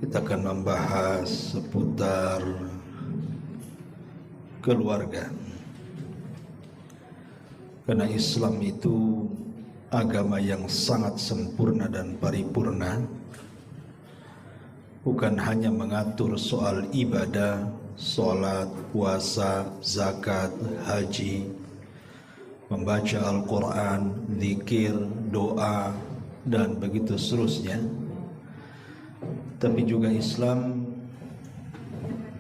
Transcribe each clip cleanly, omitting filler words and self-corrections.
Kita akan membahas seputar keluarga. Karena Islam itu agama yang sangat sempurna dan paripurna. Bukan hanya mengatur soal ibadah, sholat, puasa, zakat, haji, membaca Al-Quran, zikir, doa, dan begitu seterusnya. Tapi juga Islam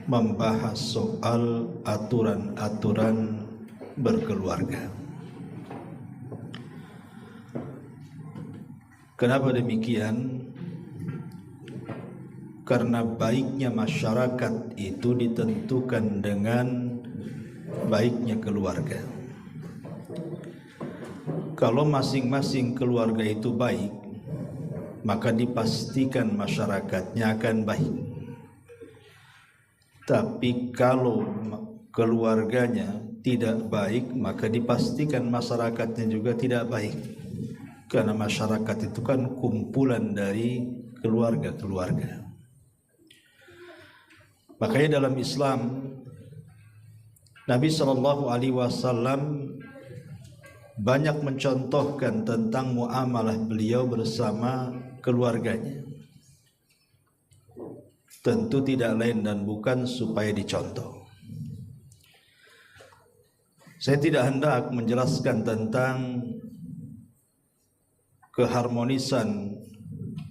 membahas soal aturan-aturan berkeluarga. Kenapa demikian? Karena baiknya masyarakat itu ditentukan dengan baiknya keluarga. Kalau masing-masing keluarga itu baik, maka dipastikan masyarakatnya akan baik. Tapi kalau keluarganya tidak baik, maka dipastikan masyarakatnya juga tidak baik. Karena masyarakat itu kan kumpulan dari keluarga-keluarga. Makanya dalam Islam Nabi SAW banyak mencontohkan tentang muamalah beliau bersama keluarganya. Tentu tidak lain dan bukan supaya dicontoh. Saya tidak hendak menjelaskan tentang keharmonisan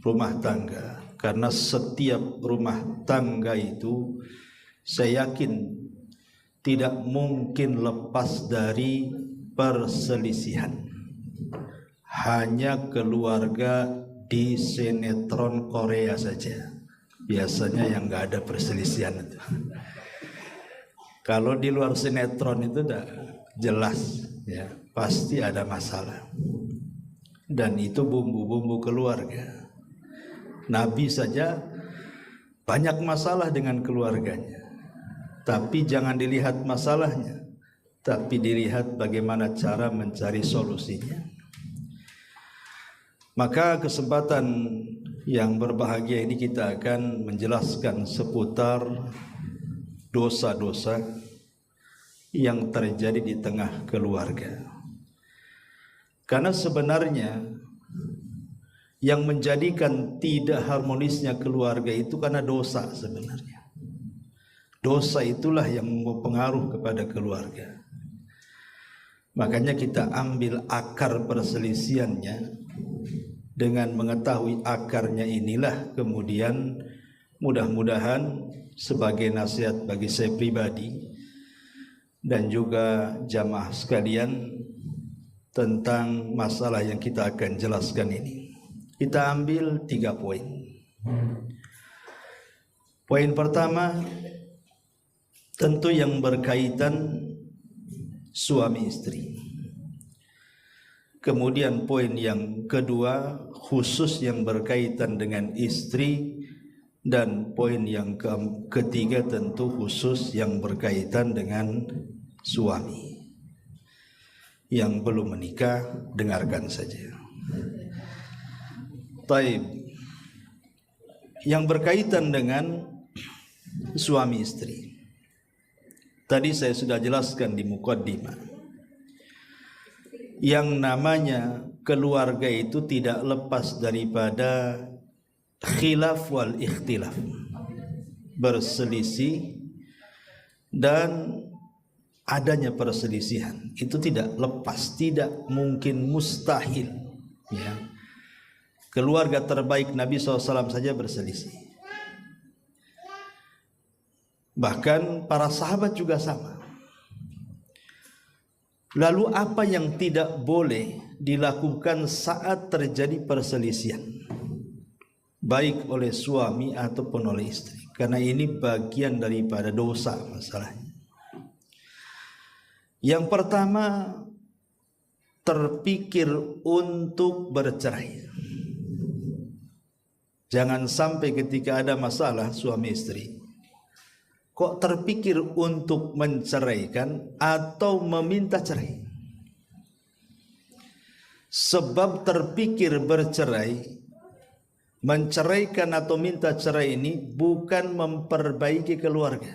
rumah tangga, karena setiap rumah tangga itu saya yakin tidak mungkin lepas dari perselisihan. Hanya keluarga di sinetron Korea saja biasanya yang nggak ada perselisihan itu. Kalau di luar sinetron itu udah jelas ya, pasti ada masalah. Dan itu bumbu-bumbu keluarga. Nabi saja banyak masalah dengan keluarganya. Tapi jangan dilihat masalahnya, tapi dilihat bagaimana cara mencari solusinya. Maka kesempatan yang berbahagia ini kita akan menjelaskan seputar dosa-dosa yang terjadi di tengah keluarga. Karena sebenarnya yang menjadikan tidak harmonisnya keluarga itu karena dosa sebenarnya. Dosa itulah yang mempengaruhi kepada keluarga. Makanya kita ambil akar perselisihannya. Dengan mengetahui akarnya inilah kemudian mudah-mudahan sebagai nasihat bagi saya pribadi dan juga jamaah sekalian tentang masalah yang kita akan jelaskan ini. Kita ambil 3 poin. Poin pertama tentu yang berkaitan suami istri. Kemudian poin yang kedua khusus yang berkaitan dengan istri, dan poin yang ketiga tentu khusus yang berkaitan dengan suami. Yang belum menikah dengarkan saja. Taib. Yang berkaitan dengan suami istri. Tadi saya sudah jelaskan di muqaddimah. Yang namanya keluarga itu tidak lepas daripada khilaf wal ikhtilaf, berselisih dan adanya perselisihan. Itu tidak lepas, tidak mungkin, mustahil ya. Keluarga terbaik Nabi SAW saja berselisih. Bahkan para sahabat juga sama. Lalu apa yang tidak boleh dilakukan saat terjadi perselisihan, baik oleh suami ataupun oleh istri? Karena ini bagian daripada dosa masalahnya. Yang pertama, terpikir untuk bercerai. Jangan sampai ketika ada masalah suami istri, kok terpikir untuk menceraikan atau meminta cerai. Sebab terpikir bercerai, menceraikan atau minta cerai ini bukan memperbaiki keluarga.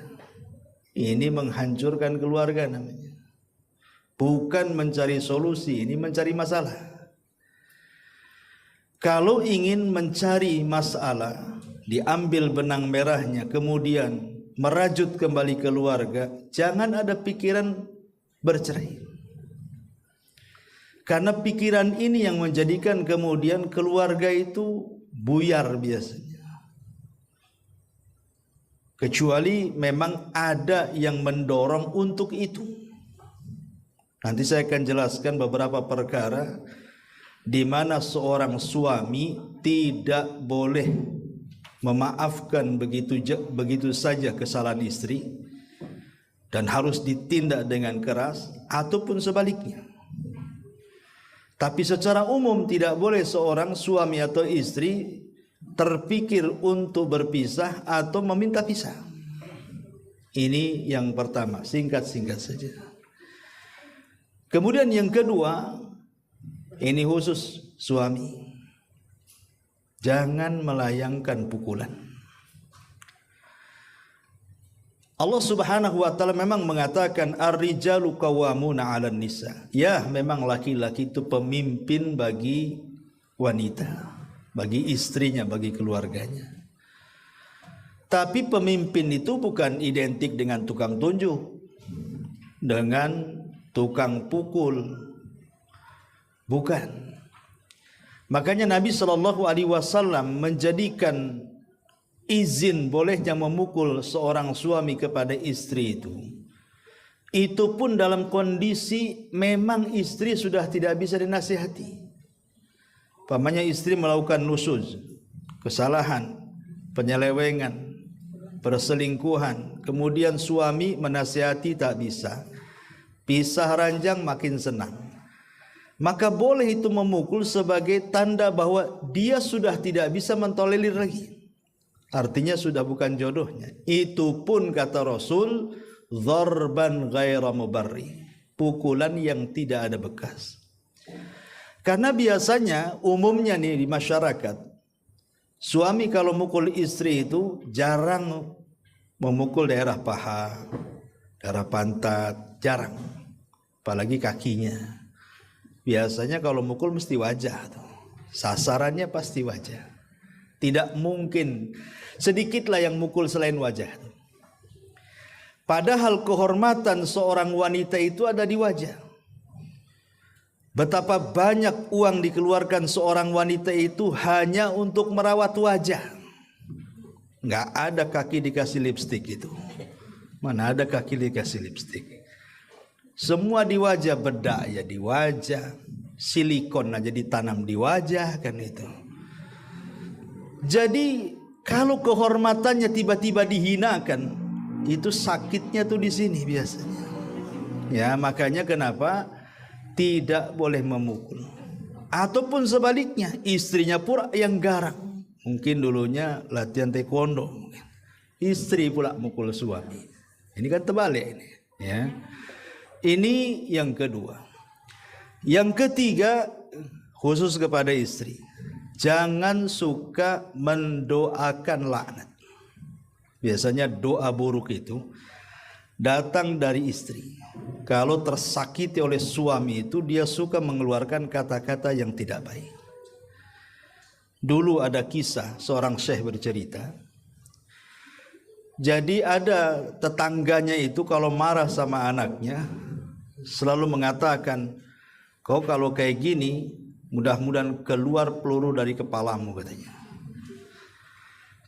Ini menghancurkan keluarga namanya. Bukan mencari solusi, ini mencari masalah. Kalau ingin mencari masalah, diambil benang merahnya, kemudian merajut kembali keluarga, jangan ada pikiran bercerai. Karena pikiran ini yang menjadikan kemudian keluarga itu buyar biasanya. Kecuali memang ada yang mendorong untuk itu. Nanti saya akan jelaskan beberapa perkara di mana seorang suami tidak boleh memaafkan begitu saja kesalahan istri dan harus ditindak dengan keras, ataupun sebaliknya. Tapi secara umum tidak boleh seorang suami atau istri terpikir untuk berpisah atau meminta pisah. Ini yang pertama, singkat-singkat saja. Kemudian yang kedua, ini khusus suami. Jangan melayangkan pukulan. Allah Subhanahu wa taala memang mengatakan ar-rijalu qawwamuna 'alan nisa. Ya, memang laki-laki itu pemimpin bagi wanita, bagi istrinya, bagi keluarganya. Tapi pemimpin itu bukan identik dengan tukang tunjuk, dengan tukang pukul. Bukan. Makanya Nabi SAW menjadikan izin bolehnya memukul seorang suami kepada istri itu pun dalam kondisi memang istri sudah tidak bisa dinasihati. Pamannya istri melakukan nusuz, kesalahan, penyelewengan, perselingkuhan, kemudian suami menasihati tak bisa, pisah ranjang makin senang, maka boleh itu memukul sebagai tanda bahwa dia sudah tidak bisa mentolerir lagi. Artinya sudah bukan jodohnya. Itu pun kata Rasul, dzarban ghaira mubarri, pukulan yang tidak ada bekas. Karena biasanya umumnya nih di masyarakat, suami kalau mukul istri itu jarang memukul daerah paha, daerah pantat, jarang. Apalagi kakinya. Biasanya kalau mukul mesti wajah tuh. Sasarannya pasti wajah. Tidak mungkin sedikitlah yang mukul selain wajah. Padahal kehormatan seorang wanita itu ada di wajah. Betapa banyak uang dikeluarkan seorang wanita itu hanya untuk merawat wajah. Nggak ada kaki dikasih lipstik itu. Mana ada kaki dikasih lipstik. Semua di wajah, bedak ya di wajah, silikon aja ditanam di wajah kan itu. Jadi kalau kehormatannya tiba-tiba dihinakan, itu sakitnya tuh di sini biasanya. Ya, makanya kenapa tidak boleh memukul. Ataupun sebaliknya, istrinya pula yang garang. Mungkin dulunya latihan taekwondo, istri pula mukul suami. Ini kan terbalik ini, ya. Ini yang kedua. Yang ketiga, khusus kepada istri, jangan suka mendoakan laknat. Biasanya doa buruk itu datang dari istri. Kalau tersakiti oleh suami itu, dia suka mengeluarkan kata-kata yang tidak baik. Dulu ada kisah seorang syekh bercerita. Jadi ada tetangganya itu kalau marah sama anaknya selalu mengatakan, kau kalau kayak gini mudah-mudahan keluar peluru dari kepalamu, katanya.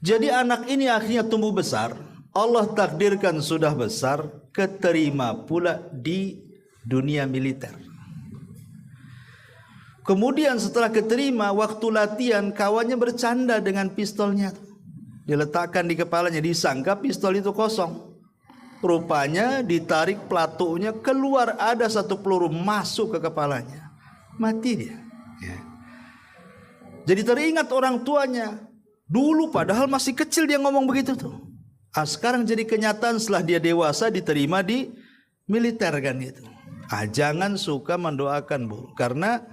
Jadi anak ini akhirnya tumbuh besar, Allah takdirkan sudah besar, keterima pula di dunia militer. Kemudian setelah keterima, waktu latihan kawannya bercanda dengan pistolnya, diletakkan di kepalanya, disangka pistol itu kosong. Rupanya ditarik pelatuknya, keluar ada satu peluru masuk ke kepalanya, mati dia. Ya. Jadi teringat orang tuanya. Dulu padahal masih kecil dia ngomong begitu tuh. Sekarang jadi kenyataan setelah dia dewasa diterima di militer kan itu. Jangan suka mendoakan buruk, karena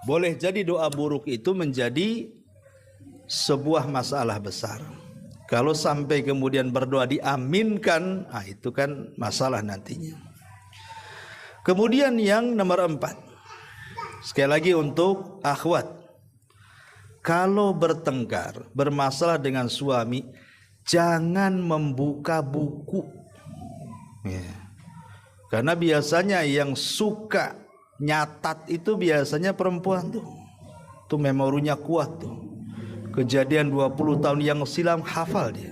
boleh jadi doa buruk itu menjadi sebuah masalah besar. Kalau sampai kemudian berdoa diaminkan, itu kan masalah nantinya. Kemudian yang nomor 4, sekali lagi untuk akhwat, kalau bertengkar, bermasalah dengan suami, jangan membuka buku. Ya. Karena biasanya yang suka nyatat itu biasanya perempuan tuh. Tuh memorinya kuat tuh. Kejadian 20 tahun yang silam hafal dia.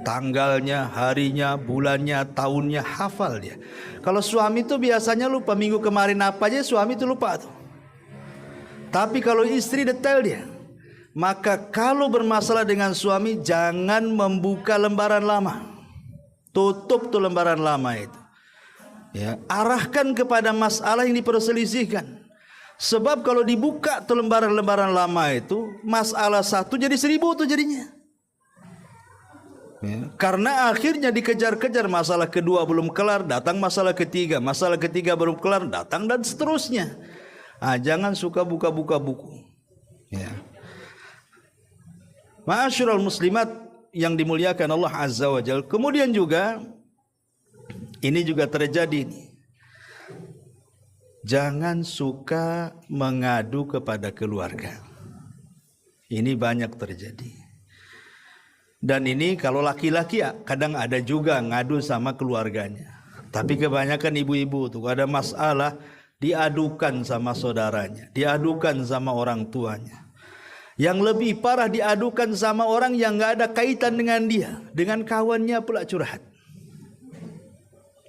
Tanggalnya, harinya, bulannya, tahunnya hafal dia. Kalau suami itu biasanya lupa, minggu kemarin apa aja suami itu lupa tuh. Tapi kalau istri detail dia. Maka kalau bermasalah dengan suami, jangan membuka lembaran lama. Tutup tuh lembaran lama itu. Ya, arahkan kepada masalah yang diperselisihkan. Sebab kalau dibuka tuh lembaran-lembaran lama itu, masalah satu jadi 1000 tuh jadinya. Ya, karena akhirnya dikejar-kejar, masalah kedua belum kelar, datang masalah ketiga belum kelar, datang dan seterusnya. Jangan suka buka-buka buku. Ya. Ma'asyiral muslimat yang dimuliakan Allah Azza wa Jalla. Kemudian juga ini juga terjadi nih. Jangan suka mengadu kepada keluarga. Ini banyak terjadi. Dan ini kalau laki-laki ya kadang ada juga ngadu sama keluarganya. Tapi kebanyakan ibu-ibu tuh ada masalah diadukan sama saudaranya, diadukan sama orang tuanya. Yang lebih parah diadukan sama orang yang nggak ada kaitan dengan dia, dengan kawannya pula curhat.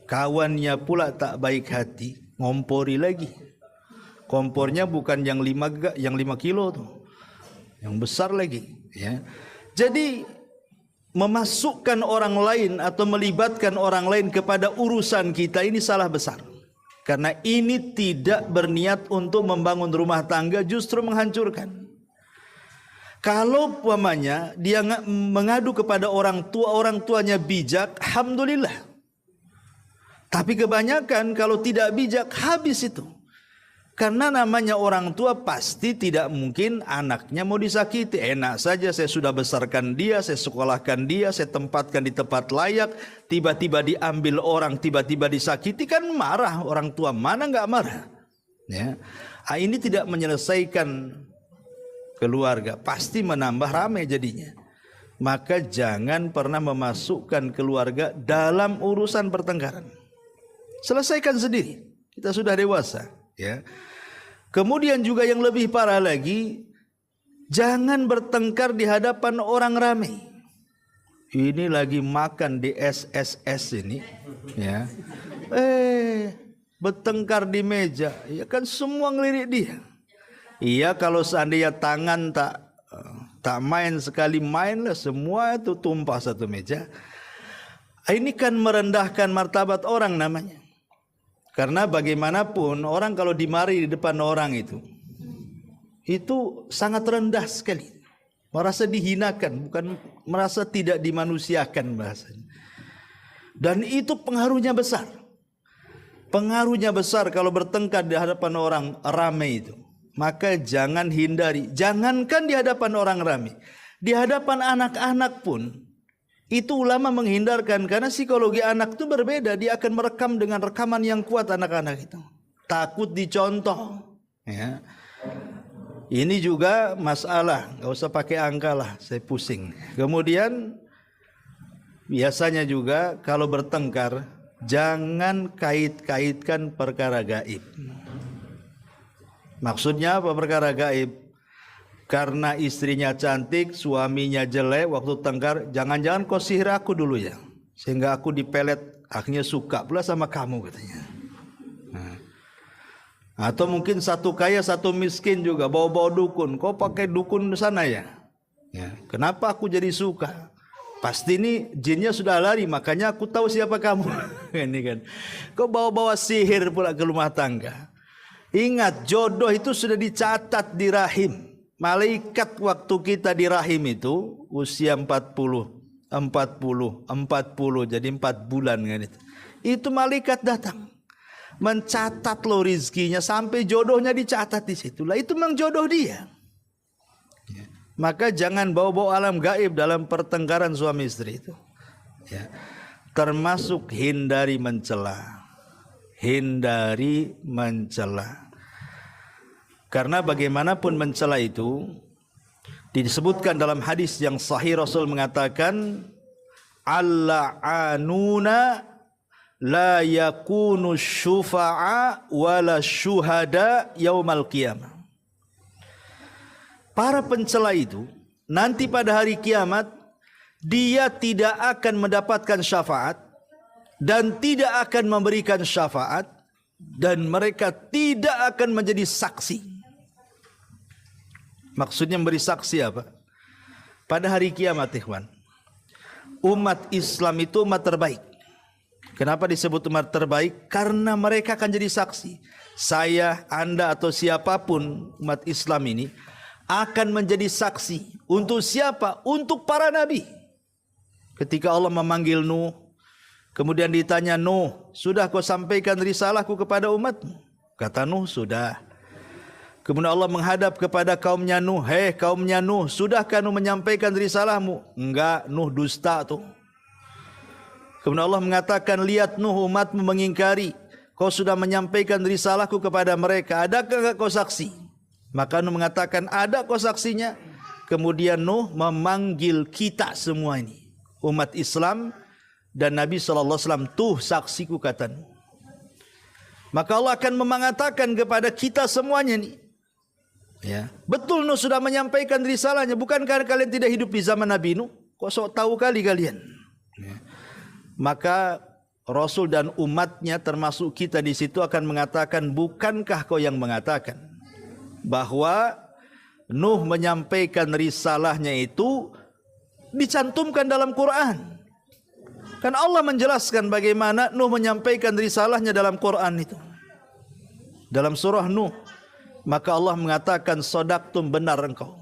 Kawannya pula tak baik hati, ngompori lagi. Kompornya bukan yang 5 kilo tuh, yang besar lagi. Ya. Jadi memasukkan orang lain atau melibatkan orang lain kepada urusan kita ini salah besar. Karena ini tidak berniat untuk membangun rumah tangga, justru menghancurkan. Kalau umpamanya dia mengadu kepada orang tuanya bijak, alhamdulillah. Tapi kebanyakan kalau tidak bijak habis itu. Karena namanya orang tua pasti tidak mungkin anaknya mau disakiti. Enak saja saya sudah besarkan dia, saya sekolahkan dia, saya tempatkan di tempat layak. Tiba-tiba diambil orang, tiba-tiba disakiti, kan marah orang tua. Mana nggak marah? Ya. Ini tidak menyelesaikan keluarga. Pasti menambah ramai jadinya. Maka jangan pernah memasukkan keluarga dalam urusan pertengkaran. Selesaikan sendiri. Kita sudah dewasa, ya. Kemudian juga yang lebih parah lagi, jangan bertengkar di hadapan orang ramai. Ini lagi makan di SSS ini, ya. Bertengkar di meja, ya kan semua ngelirik dia. Iya, kalau seandainya tangan tak main sekali main lah, semua itu tumpah satu meja. Ini kan merendahkan martabat orang namanya. Karena bagaimanapun orang kalau dimarahi di depan orang itu sangat rendah sekali. Merasa dihinakan, bukan merasa tidak dimanusiakan bahasanya. Dan itu pengaruhnya besar. Pengaruhnya besar kalau bertengkar di hadapan orang ramai itu. Maka jangan hindari. Jangankan di hadapan orang ramai. Di hadapan anak-anak pun. Itu ulama menghindarkan karena psikologi anak itu berbeda. Dia akan merekam dengan rekaman yang kuat anak-anak itu. Takut dicontoh. Ya. Ini juga masalah. Gak usah pakai angka lah. Saya pusing. Kemudian biasanya juga kalau bertengkar. Jangan kait-kaitkan perkara gaib. Maksudnya apa perkara gaib? Karena istrinya cantik, suaminya jelek, waktu tengkar, jangan-jangan kau sihir aku dulu ya. Sehingga aku dipelet, akhirnya suka pula sama kamu katanya. Atau mungkin satu kaya, satu miskin juga, bawa-bawa dukun. Kau pakai dukun di sana ya? Kenapa aku jadi suka? Pasti ini jinnya sudah lari, makanya aku tahu siapa kamu. Ini kan. Kau bawa-bawa sihir pula ke rumah tangga. Ingat, jodoh itu sudah dicatat di rahim. Malaikat waktu kita di rahim itu usia 40, jadi 4 bulan kan itu. Itu malaikat datang mencatat lo rizkinya sampai jodohnya dicatat di situ. Lah itu memang jodoh dia. Maka jangan bawa-bawa alam gaib dalam pertengkaran suami istri itu. Ya. Termasuk hindari mencela. Hindari mencela. Karena bagaimanapun mencela itu disebutkan dalam hadis yang sahih, Rasul mengatakan al-la'anuna la yakunu syufa'a wala syuhada yaumal qiyamah. Para pencela itu nanti pada hari kiamat dia tidak akan mendapatkan syafaat dan tidak akan memberikan syafaat dan mereka tidak akan menjadi saksi. Maksudnya memberi saksi apa? Pada hari kiamat, ikhwan, umat Islam itu umat terbaik. Kenapa disebut umat terbaik? Karena mereka akan jadi saksi. Saya, Anda atau siapapun umat Islam ini akan menjadi saksi. Untuk siapa? Untuk para nabi. Ketika Allah memanggil Nuh, kemudian ditanya, Nuh, sudah kau sampaikan risalahku kepada umatmu? Kata Nuh, sudah. Kemudian Allah menghadap kepada kaumnya Nuh, hei kaumnya Nuh, sudahkah Nuh menyampaikan risalahmu? Enggak, Nuh dusta tuh. Kemudian Allah mengatakan, lihat Nuh, umatmu mengingkari, kau sudah menyampaikan risalahku kepada mereka, adakah enggak kau saksi? Maka Nuh mengatakan, ada kau saksinya. Kemudian Nuh memanggil kita semua ini, umat Islam dan Nabi SAW, tuh saksiku, kata Nuh. Maka Allah akan mengatakan kepada kita semuanya nih, ya, betul Nuh sudah menyampaikan risalahnya. Bukankah kalian tidak hidup di zaman Nabi Nuh? Kok sok tahu kali kalian? Ya. Maka Rasul dan umatnya termasuk kita di situ akan mengatakan, bukankah kau yang mengatakan bahwa Nuh menyampaikan risalahnya itu dicantumkan dalam Quran? Kan Allah menjelaskan bagaimana Nuh menyampaikan risalahnya dalam Quran itu. Dalam surah Nuh. Maka Allah mengatakan, sodaktum, benar engkau.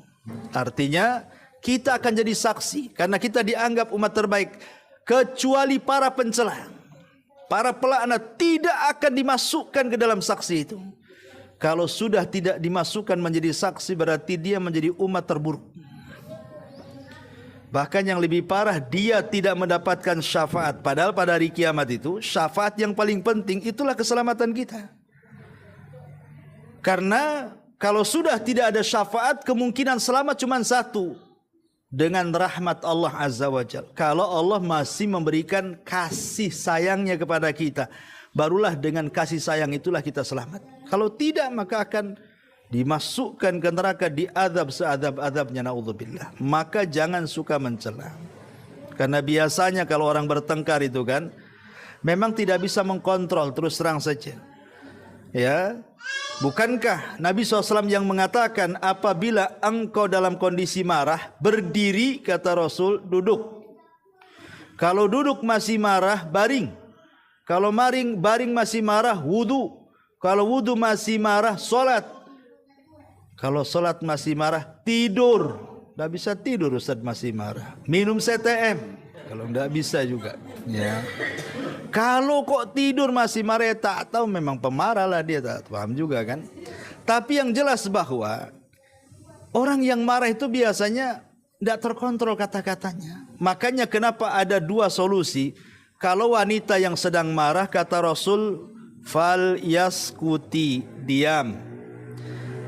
Artinya kita akan jadi saksi karena kita dianggap umat terbaik. Kecuali para pencela, para pelaknat tidak akan dimasukkan ke dalam saksi itu. Kalau sudah tidak dimasukkan menjadi saksi, berarti dia menjadi umat terburuk. Bahkan yang lebih parah, dia tidak mendapatkan syafaat. Padahal pada hari kiamat itu, syafaat yang paling penting itulah keselamatan kita. Karena kalau sudah tidak ada syafaat, kemungkinan selamat cuma satu. Dengan rahmat Allah Azza wa Jalla. Kalau Allah masih memberikan kasih sayangnya kepada kita, barulah dengan kasih sayang itulah kita selamat. Kalau tidak, maka akan dimasukkan ke neraka, diazab seadab-adabnya, naudzubillah. Maka jangan suka mencela. Karena biasanya kalau orang bertengkar itu kan, memang tidak bisa mengkontrol, terus terang saja. Ya, bukankah Nabi SAW yang mengatakan, apabila engkau dalam kondisi marah, berdiri, kata Rasul, duduk. Kalau duduk masih marah, baring. Kalau baring masih marah, wudu. Kalau wudu masih marah, solat. Kalau solat masih marah, tidur. Tidak bisa tidur Ustaz masih marah. Minum CTM. Kalau tidak bisa juga. Ya. Kalau kok tidur masih marah, tak tahu, memang pemarah lah dia, tak paham juga kan. Tapi yang jelas bahwa orang yang marah itu biasanya tidak terkontrol kata-katanya. Makanya kenapa ada dua solusi. Kalau wanita yang sedang marah, kata Rasul, fal yaskuti, diam.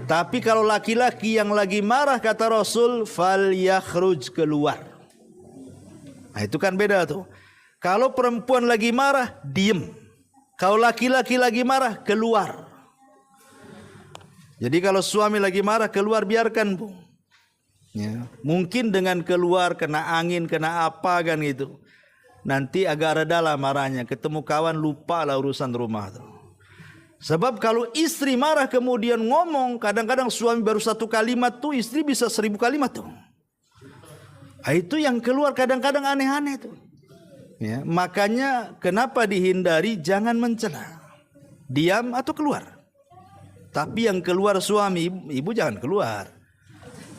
Tapi kalau laki-laki yang lagi marah, kata Rasul, fal yakhruj, keluar. Nah itu kan beda tuh. Kalau perempuan lagi marah, diem. Kalau laki-laki lagi marah, keluar. Jadi kalau suami lagi marah, keluar, biarkan, Bu. Ya. Mungkin dengan keluar, kena angin, kena apa kan gitu. Nanti agak reda lah marahnya. Ketemu kawan, lupa lah urusan rumah tuh. Sebab kalau istri marah kemudian ngomong, kadang-kadang suami baru satu kalimat tuh, istri bisa 1000 kalimat tuh. Nah, itu yang keluar kadang-kadang aneh-aneh tuh. Ya, makanya kenapa dihindari, jangan mencela. Diam atau keluar. Tapi yang keluar suami, ibu jangan keluar.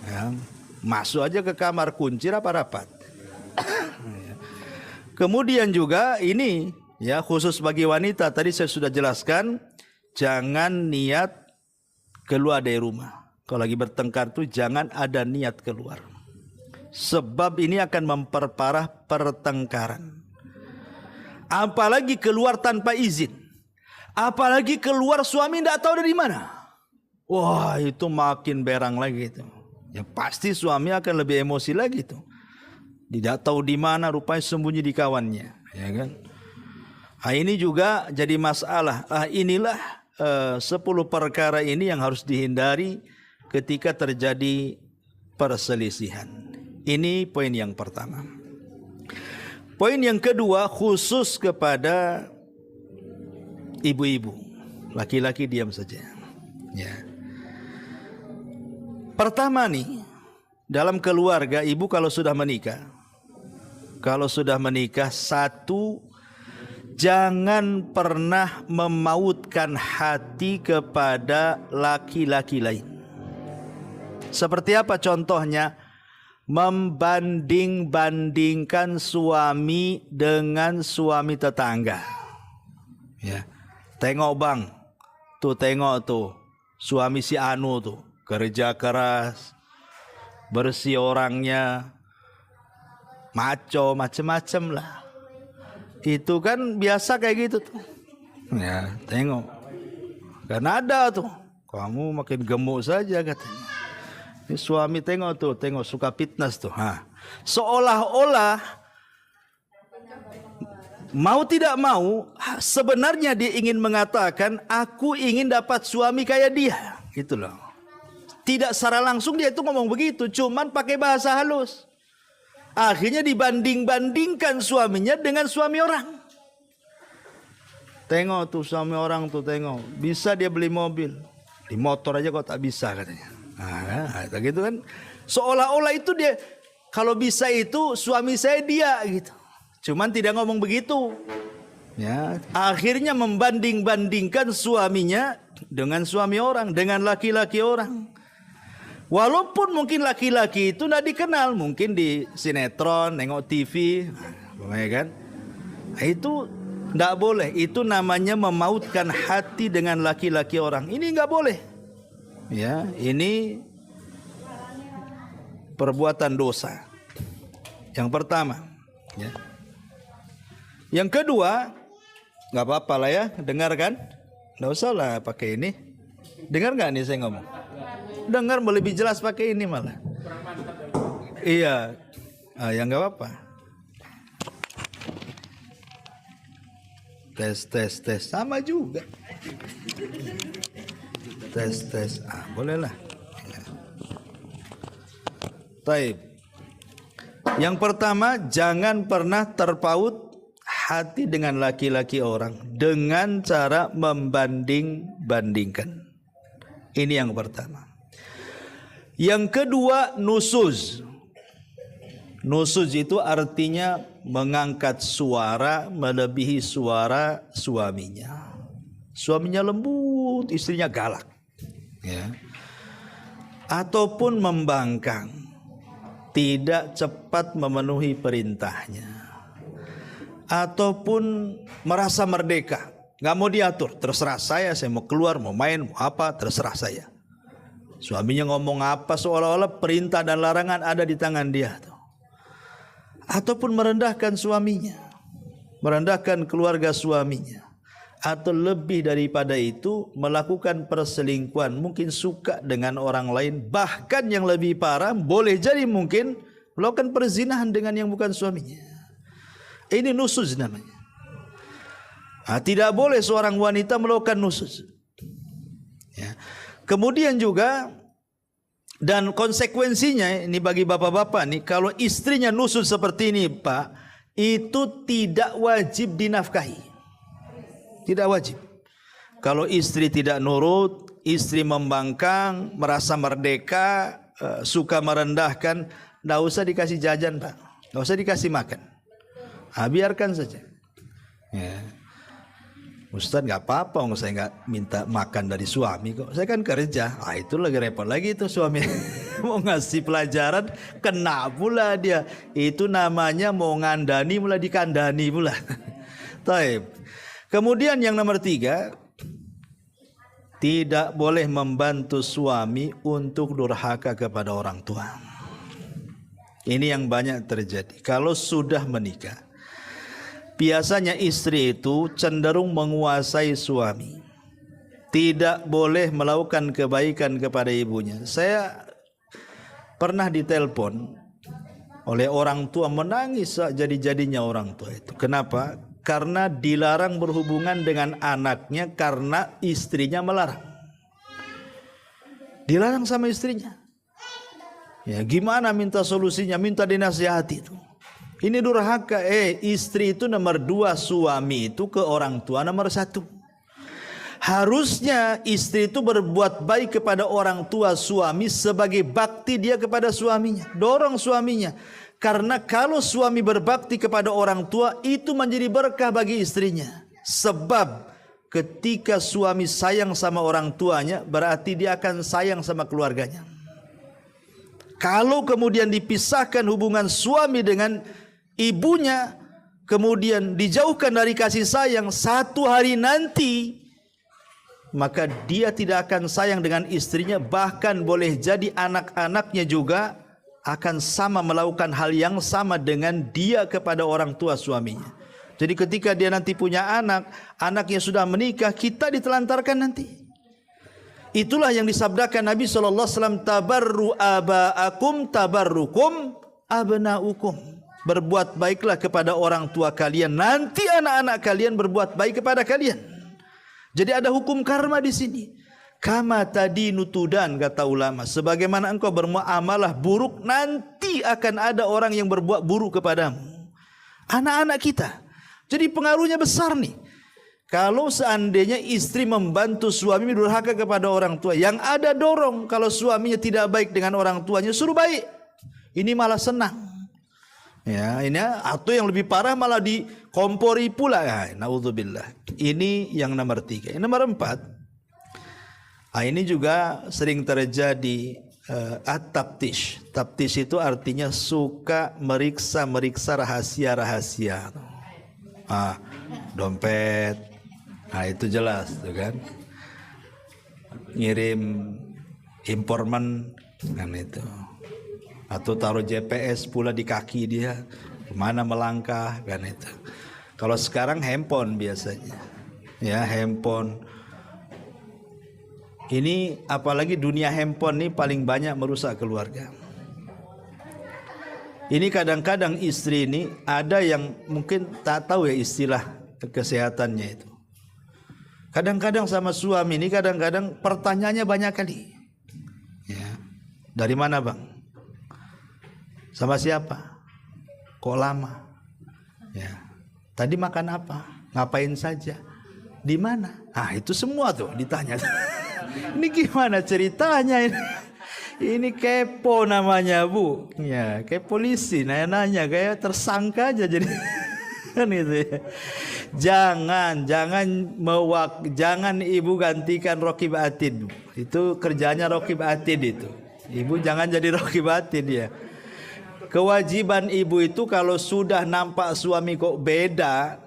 Ya, masuk aja ke kamar, kunci rapat-rapat. Kemudian juga ini ya khusus bagi wanita, tadi saya sudah jelaskan, jangan niat keluar dari rumah. kalau lagi bertengkar tuh jangan ada niat keluar. Sebab ini akan memperparah pertengkaran. Apalagi keluar tanpa izin. Apalagi keluar suami tidak tahu dari mana. Wah, itu makin berang lagi itu. Ya pasti suami akan lebih emosi lagi tuh. Tidak tahu di mana, rupanya sembunyi di kawannya, ya kan? Nah, ini juga jadi masalah. Inilah 10 perkara ini yang harus dihindari ketika terjadi perselisihan. Ini poin yang pertama. Poin yang kedua khusus kepada ibu-ibu. Laki-laki diam saja. Ya. Pertama nih, dalam keluarga ibu kalau sudah menikah, satu, jangan pernah memautkan hati kepada laki-laki lain. Seperti apa contohnya? Membanding-bandingkan suami dengan suami tetangga. Ya. Tengok bang, tengok tuh, suami si Anu tuh, kerja keras, bersih orangnya, maco, macem-macem lah. Itu kan biasa kayak gitu tuh. Ya, tengok. Kan ada tuh. Kamu makin gemuk saja katanya. Ini suami tengok tuh, suka fitness tuh. Seolah-olah mau tidak mau sebenarnya dia ingin mengatakan aku ingin dapat suami kayak dia. Gitu loh. Tidak secara langsung dia itu ngomong begitu, cuman pakai bahasa halus. Akhirnya dibanding-bandingkan suaminya dengan suami orang. Tengok tuh suami orang tuh, tengok. Bisa dia beli mobil. Di motor aja kok tak bisa katanya. Nah, gitu kan. Seolah-olah itu dia, kalau bisa itu suami saya dia gitu. Cuman tidak ngomong begitu. Ya, akhirnya membanding-bandingkan suaminya dengan suami orang, dengan laki-laki orang. Walaupun mungkin laki-laki itu tidak dikenal, mungkin di sinetron, nengok TV, ya kan? Itu tidak boleh. Itu namanya memautkan hati dengan laki-laki orang. Ini nggak boleh. Ya, ini perbuatan dosa. Yang pertama. Ya. Yang kedua, nggak apa-apa lah ya, dengarkan. Nggak usah lah pakai ini. Dengar nggak nih saya ngomong? Dengar lebih jelas pakai ini malah. Iya, ya nggak apa-apa. Tes sama juga. Tes, bolehlah. Taib. Yang pertama, jangan pernah terpaut hati dengan laki-laki orang dengan cara membanding-bandingkan. Ini yang pertama. Yang kedua, nusuz. Nusuz itu artinya mengangkat suara melebihi suara suaminya. Suaminya lembut, istrinya galak. Ya. Ataupun membangkang, tidak cepat memenuhi perintahnya. Ataupun merasa merdeka, nggak mau diatur, terserah saya mau keluar, mau main, mau apa, terserah saya. Suaminya ngomong apa seolah-olah perintah dan larangan ada di tangan dia. Ataupun merendahkan suaminya, merendahkan keluarga suaminya. Atau lebih daripada itu melakukan perselingkuhan, mungkin suka dengan orang lain, bahkan yang lebih parah boleh jadi mungkin melakukan perzinahan dengan yang bukan suaminya. Ini nusuz namanya. Tidak boleh seorang wanita melakukan nusuz. Ya. Kemudian juga dan konsekuensinya ini bagi bapak-bapak nih, kalau istrinya nusuz seperti ini Pak, itu tidak wajib dinafkahi. Tidak wajib. Kalau istri tidak nurut, istri membangkang, merasa merdeka, suka merendahkan, tidak usah dikasih jajan Pak, tidak usah dikasih makan. Biarkan saja. Ya. Ustaz nggak apa-apa, saya nggak minta makan dari suami kok. Saya kan kerja. Itu lagi repot lagi itu suami. Mau ngasih pelajaran, kena pula dia. Itu namanya mau ngandani mulai dikandani pula. Taib. Kemudian yang nomor 3, tidak boleh membantu suami untuk durhaka kepada orang tua. Ini yang banyak terjadi. Kalau sudah menikah, biasanya istri itu cenderung menguasai suami. Tidak boleh melakukan kebaikan kepada ibunya. Saya pernah ditelepon oleh orang tua, menangis jadi-jadinya orang tua itu. Kenapa? Karena dilarang berhubungan dengan anaknya karena istrinya melarang. Dilarang sama istrinya. Ya, gimana minta solusinya? Minta dinasihati itu. Ini durhaka. Istri itu nomor 2, suami itu ke orang tua nomor 1. Harusnya istri itu berbuat baik kepada orang tua suami sebagai bakti dia kepada suaminya. Dorong suaminya. Karena kalau suami berbakti kepada orang tua, itu menjadi berkah bagi istrinya. Sebab ketika suami sayang sama orang tuanya, berarti dia akan sayang sama keluarganya. Kalau kemudian dipisahkan hubungan suami dengan ibunya, kemudian dijauhkan dari kasih sayang, satu hari nanti, maka dia tidak akan sayang dengan istrinya. Bahkan boleh jadi anak-anaknya juga akan sama melakukan hal yang sama dengan dia kepada orang tua suaminya. Jadi ketika dia nanti punya anak, anaknya sudah menikah, kita ditelantarkan nanti. Itulah yang disabdakan Nabi SAW, tabarru aba'akum tabarrukum abna'ukum. Berbuat baiklah kepada orang tua kalian, nanti anak-anak kalian berbuat baik kepada kalian. Jadi ada hukum karma di sini. Kama tadi nutudan, kata ulama, sebagaimana engkau bermuamalah buruk, nanti akan ada orang yang berbuat buruk kepadamu. Anak-anak kita. Jadi pengaruhnya besar nih. Kalau seandainya istri membantu suami durhaka kepada orang tua, yang ada dorong kalau suaminya tidak baik dengan orang tuanya, suruh baik. Ini malah senang. Ya, ini atau yang lebih parah malah dikompori pula. Naudzubillah. Ini yang nomor 3. Yang nomor 4. Ini juga sering terjadi at-taftish. Taftish itu artinya suka meriksa rahasia-rahasia. Dompet. Itu jelas tuh kan. Ngirim informan kan itu. Atau taruh GPS pula di kaki dia, kemana melangkah kan itu. Kalau sekarang handphone biasanya. Ya, handphone. Ini apalagi dunia handphone ini paling banyak merusak keluarga. Ini kadang-kadang istri ini ada yang mungkin tak tahu ya istilah kesehatannya itu. Kadang-kadang sama suami ini kadang-kadang pertanyaannya banyak kali. Ya. Dari mana bang? Sama siapa? Kok lama? Ya. Tadi makan apa? Ngapain saja? Di mana? Itu semua tuh ditanya. Ini gimana ceritanya ini? Ini kepo namanya bu. Ya, kayak polisi nanya-nanya kayak tersangka aja jadi. Kan gitu ya. Jangan ibu gantikan Raqib Atid. Itu kerjanya Raqib Atid itu. Ibu jangan jadi Raqib Atid ya. Kewajiban ibu itu kalau sudah nampak suami kok beda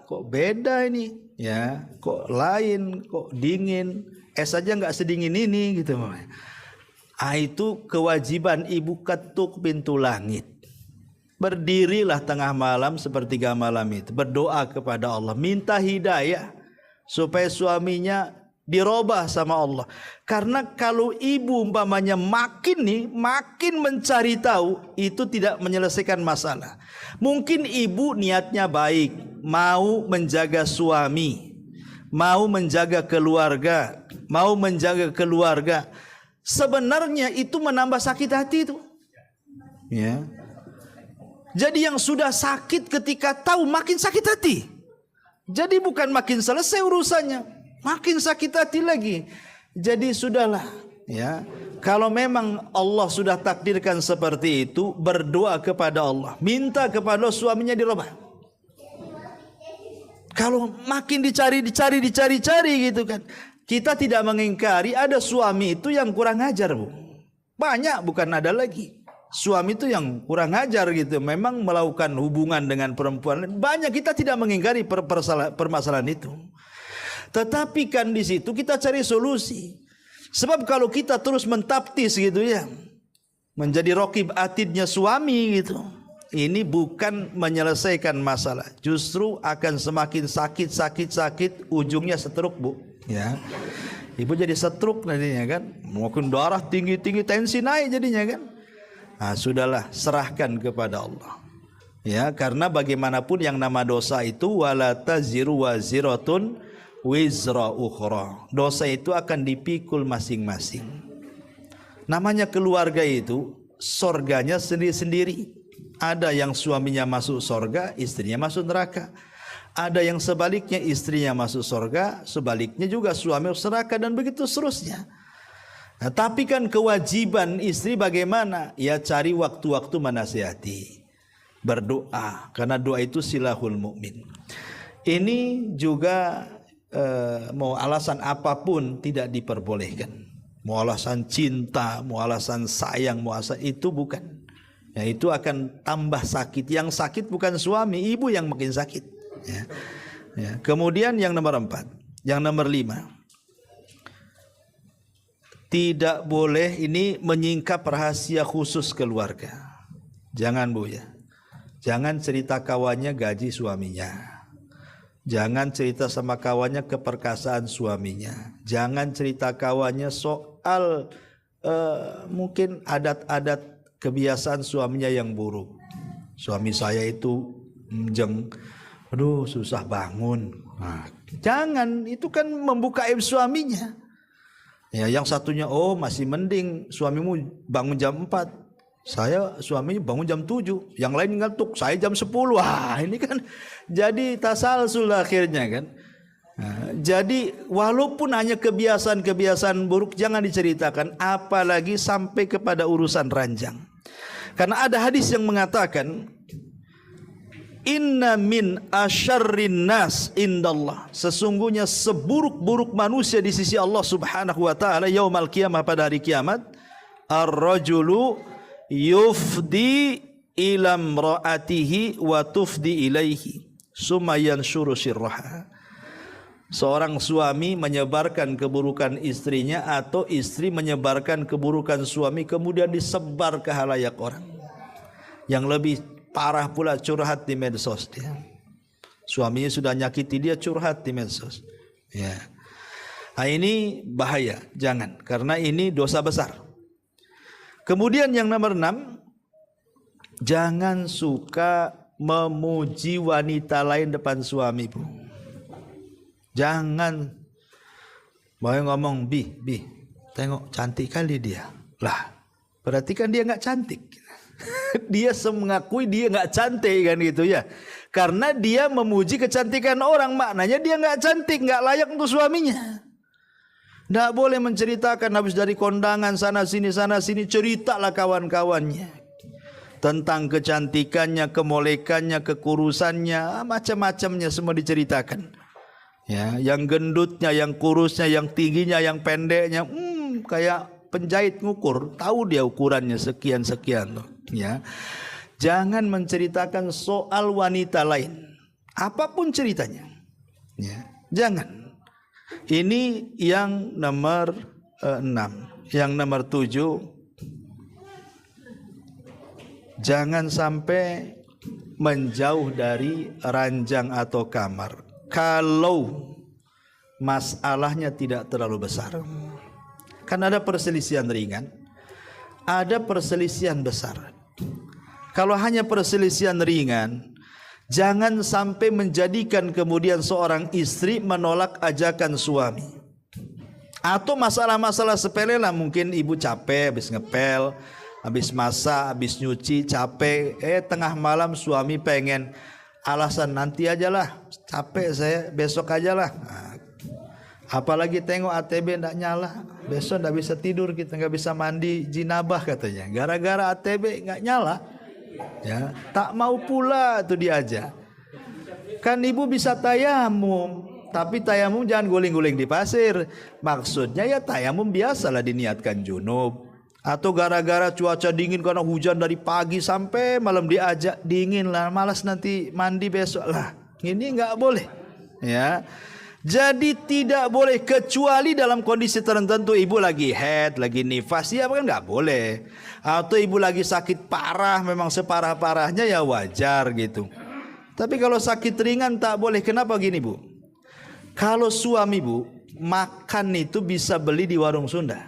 ini ya, kok lain, kok dingin. Es aja nggak sedingin ini gitu. Itu kewajiban ibu ketuk pintu langit. Berdirilah tengah malam sepertiga malam itu, berdoa kepada Allah, minta hidayah supaya suaminya dirubah sama Allah. Karena kalau ibu umpamanya makin mencari tahu, itu tidak menyelesaikan masalah. Mungkin ibu niatnya baik, mau menjaga suami, mau menjaga keluarga, sebenarnya itu menambah sakit hati itu. Ya. Jadi yang sudah sakit ketika tahu makin sakit hati. Jadi bukan makin selesai urusannya, makin sakit hati lagi. Jadi sudahlah, ya. Kalau memang Allah sudah takdirkan seperti itu, berdoa kepada Allah, minta kepada suaminya dirubah. Kalau makin dicari gitu kan. Kita tidak mengingkari ada suami itu yang kurang ajar, Bu. Banyak, bukan ada lagi. Suami itu yang kurang ajar gitu, memang melakukan hubungan dengan perempuan. Banyak, kita tidak mengingkari permasalahan itu. Tetapi kan di situ kita cari solusi. Sebab kalau kita terus mentaptis gitu ya, menjadi raqib atidnya suami gitu, ini bukan menyelesaikan masalah, justru akan semakin sakit, ujungnya stroke, Bu. Ya, ibu jadi stroke nantinya kan, mungkin darah tinggi, tensi naik jadinya kan. Nah, sudahlah, serahkan kepada Allah. Ya, karena bagaimanapun yang nama dosa itu wala taziru waziratun wizra ukhra. Dosa itu akan dipikul masing-masing. Namanya keluarga itu sorganya sendiri-sendiri. Ada yang suaminya masuk sorga, istrinya masuk neraka. Ada yang sebaliknya, istrinya masuk sorga, sebaliknya juga suami masuk neraka, dan begitu seterusnya. Nah, tapi kan kewajiban istri bagaimana? Ya cari waktu-waktu menasihati, berdoa, karena doa itu silahul mukmin. Ini juga mau alasan apapun tidak diperbolehkan. Mau alasan cinta, mau alasan sayang, mau alasan itu bukan. Ya, itu akan tambah sakit. Yang sakit bukan suami, ibu yang makin sakit. Ya. Ya. Kemudian yang nomor 4, yang nomor 5, tidak boleh ini menyingkap rahasia khusus keluarga. Jangan, Bu ya. Jangan cerita kawannya gaji suaminya. Jangan cerita sama kawannya keperkasaan suaminya. Jangan cerita kawannya soal mungkin adat-adat kebiasaan suaminya yang buruk. Suami saya itu aduh susah bangun. Nah, jangan, itu kan membuka aib suaminya. Ya, yang satunya, oh masih mending suamimu bangun jam 4. Saya suaminya bangun jam 7, yang lain ngantuk, saya jam 10. Wah, ini kan jadi tasalsul akhirnya kan. Nah, jadi walaupun hanya kebiasaan-kebiasaan buruk jangan diceritakan, apalagi sampai kepada urusan ranjang. Karena ada hadis yang mengatakan, inna min asyarrin nas indallah, sesungguhnya seburuk-buruk manusia di sisi Allah Subhanahu wa taala yaumal qiyamah, pada hari kiamat, ar-rajulu yufdi ila imraatihi wa tufdi ilaihi summa yanshuru sirraha. Seorang suami menyebarkan keburukan istrinya, atau istri menyebarkan keburukan suami kemudian disebar ke halayak orang. Yang lebih parah pula curhat di medsos dia. Suaminya sudah nyakiti dia, curhat di medsos. Ya. Nah, ini bahaya, jangan, karena ini dosa besar. Kemudian yang nomor 6, jangan suka memuji wanita lain depan suami, Bu. Jangan. Mau ngomong, bi, tengok cantik kali dia. Lah, berarti kan dia nggak cantik. Dia mengakui dia nggak cantik kan gitu ya. Karena dia memuji kecantikan orang, maknanya dia nggak cantik, nggak layak untuk suaminya. Tidak boleh menceritakan habis dari kondangan sana sini ceritalah kawan-kawannya tentang kecantikannya, kemolekannya, kekurusannya, macam-macamnya semua diceritakan. Ya, yang gendutnya, yang kurusnya, yang tingginya, yang pendeknya, kayak penjahit ngukur, tahu dia ukurannya sekian loh. Ya, jangan menceritakan soal wanita lain, apapun ceritanya. Ya, jangan. Ini yang nomor 6. Yang nomor 7, jangan sampai menjauh dari ranjang atau kamar kalau masalahnya tidak terlalu besar. Kan ada perselisihan ringan, ada perselisihan besar. Kalau hanya perselisihan ringan, jangan sampai menjadikan kemudian seorang istri menolak ajakan suami. Atau masalah-masalah sepele lah, mungkin ibu capek habis ngepel, habis masak, habis nyuci, capek, tengah malam suami pengen, alasan nanti ajalah, capek saya, besok ajalah. Nah, apalagi tengok ATB ndak nyala, besok ndak bisa tidur, kita nggak bisa mandi jinabah katanya, gara-gara ATB nggak nyala. Ya, tak mau pula tuh diajak. Kan ibu bisa tayamum, tapi tayamum jangan guling-guling di pasir. Maksudnya ya tayamum biasalah diniatkan junub. Atau gara-gara cuaca dingin karena hujan dari pagi sampai malam diajak, dingin lah, malas nanti mandi besok lah. Ini nggak boleh. Ya, Jadi tidak boleh kecuali dalam kondisi tertentu, ibu lagi haid, lagi nifas, ya kan nggak boleh. Atau ibu lagi sakit parah, memang separah-parahnya ya wajar gitu. Tapi kalau sakit ringan tak boleh. Kenapa gini bu? Kalau suami bu makan itu bisa beli di warung Sunda,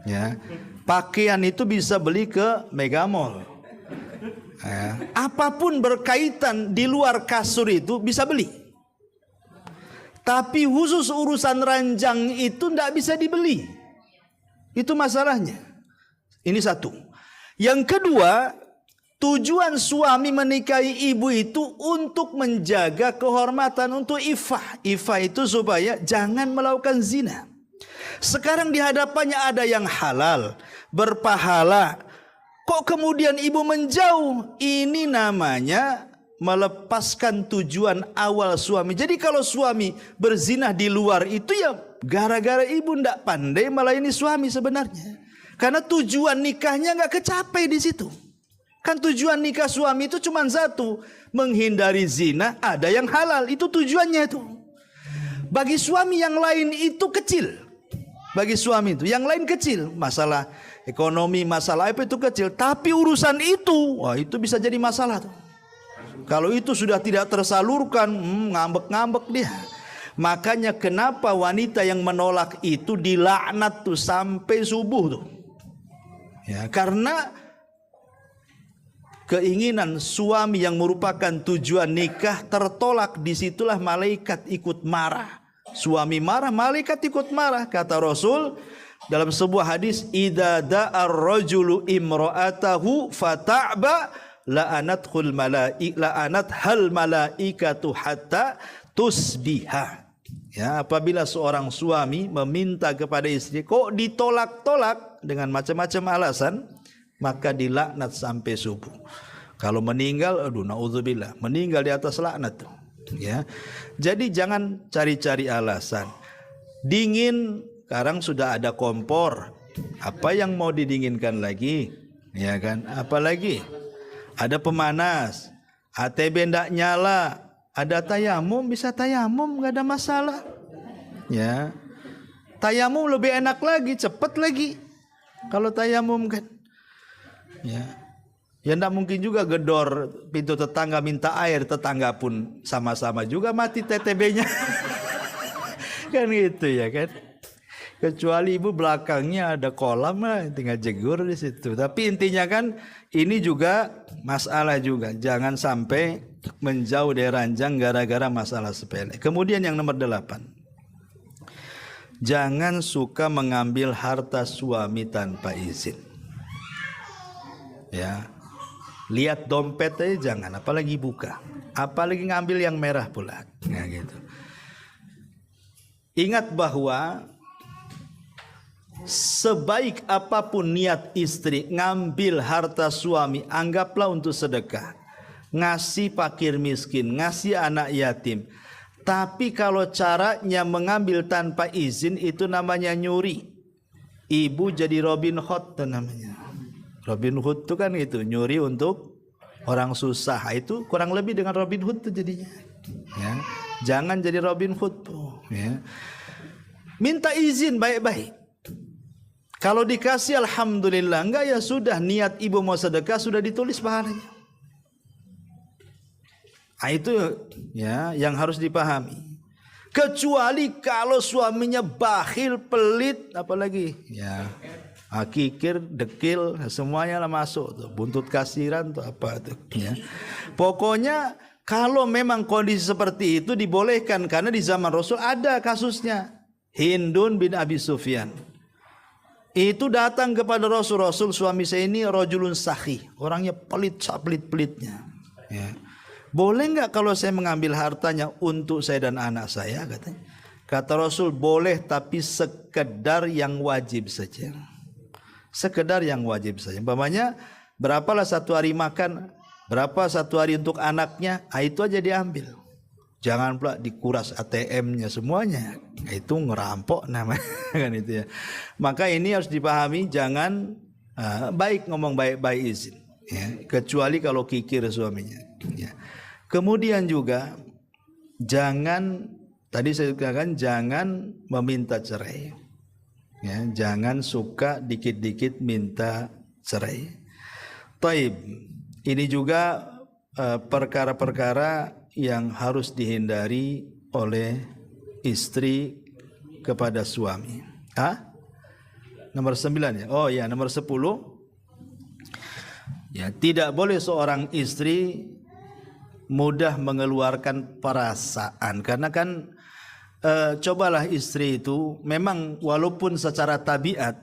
ya. Pakaian itu bisa beli ke Megamall. Ya. Apapun berkaitan di luar kasur itu bisa beli. Tapi khusus urusan ranjang itu tidak bisa dibeli. Itu masalahnya. Ini satu. Yang kedua, tujuan suami menikahi ibu itu untuk menjaga kehormatan, untuk ifah. Ifah itu supaya jangan melakukan zina. Sekarang di hadapannya ada yang halal, berpahala. Kok kemudian ibu menjauh? Ini namanya melepaskan tujuan awal suami. Jadi kalau suami berzina di luar itu ya gara-gara ibu ndak pandai melayani suami sebenarnya. Karena tujuan nikahnya nggak kecapai di situ. Kan tujuan nikah suami itu cuma satu, menghindari zina, ada yang halal, itu tujuannya itu. Bagi suami yang lain itu kecil. Bagi suami itu yang lain kecil, masalah ekonomi, masalah apa itu kecil, tapi urusan itu, wah itu bisa jadi masalah tuh. Kalau itu sudah tidak tersalurkan, ngambek-ngambek dia. Makanya kenapa wanita yang menolak itu dilaknat tuh sampai subuh tuh. Ya, karena keinginan suami yang merupakan tujuan nikah tertolak, disitulah malaikat ikut marah. Suami marah, malaikat ikut marah. Kata Rasul dalam sebuah hadis, idza da'ar rajulu imra'atahu fata'ba la'anat hal malaikatu hatta tusbiha. Ya, apabila seorang suami meminta kepada istri kok ditolak-tolak dengan macam-macam alasan, maka dilaknat sampai subuh. Kalau meninggal, aduh naudzubillah, meninggal di atas laknat tuh. Ya. Jadi jangan cari-cari alasan. Dingin, sekarang sudah ada kompor. Apa yang mau didinginkan lagi? Ya kan? Apalagi ada pemanas, ATB ndak nyala, ada tayamum, bisa tayamum, nggak ada masalah. Ya, tayamum lebih enak lagi, cepat lagi. Kalau tayamum kan, ya, ya ndak mungkin juga gedor pintu tetangga minta air, tetangga pun sama-sama juga mati TTB-nya, kan gitu ya kan. Kecuali ibu belakangnya ada kolam lah, tinggal jegur di situ. Tapi intinya kan ini juga masalah juga. Jangan sampai menjauh dari ranjang gara-gara masalah sepele. Kemudian yang nomor 8. Jangan suka mengambil harta suami tanpa izin. Ya. Lihat dompet aja jangan, apalagi buka. Apalagi ngambil yang merah pula. Nah, gitu. Ingat bahwa sebaik apapun niat istri ngambil harta suami, anggaplah untuk sedekah, ngasih fakir miskin, ngasih anak yatim. Tapi kalau caranya mengambil tanpa izin, itu namanya nyuri. Ibu jadi Robin Hood itu namanya. Robin Hood itu kan itu, nyuri untuk orang susah. Itu kurang lebih dengan Robin Hood itu jadinya. Ya. Jangan jadi Robin Hood tuh. Ya. Minta izin baik-baik. Kalau dikasih alhamdulillah, enggak ya sudah, niat ibu mau sedekah sudah ditulis pahalanya. Nah, itu ya yang harus dipahami. Kecuali kalau suaminya bakhil, pelit, apalagi ya kikir, dekil, semuanya lah masuk tuh. Buntut kasiran tuh apa tuh ya. Pokoknya kalau memang kondisi seperti itu dibolehkan, karena di zaman Rasul ada kasusnya. Hindun bin Abi Sufyan itu datang kepada Rasul, suami saya ini rajulun sakhi, orangnya pelit, pelit-pelitnya. Ya. Boleh nggak kalau saya mengambil hartanya untuk saya dan anak saya? Katanya. Kata Rasul, boleh, tapi sekedar yang wajib saja. Sekedar yang wajib saja. Umpamanya berapalah satu hari makan, berapa satu hari untuk anaknya, itu aja diambil. Jangan pula dikuras ATM-nya semuanya. Itu ngerampok namanya kan itu ya. Maka ini harus dipahami, jangan baik ngomong baik-baik izin ya, kecuali kalau kikir suaminya ya. Kemudian juga jangan Tadi saya katakan jangan meminta cerai. Ya, jangan suka dikit-dikit minta cerai. Taib. Ini juga perkara-perkara yang harus dihindari oleh istri kepada suami. Nomor 9 ya. Oh ya, nomor 10. Ya, tidak boleh seorang istri mudah mengeluarkan perasaan, karena kan cobalah istri itu memang walaupun secara tabiat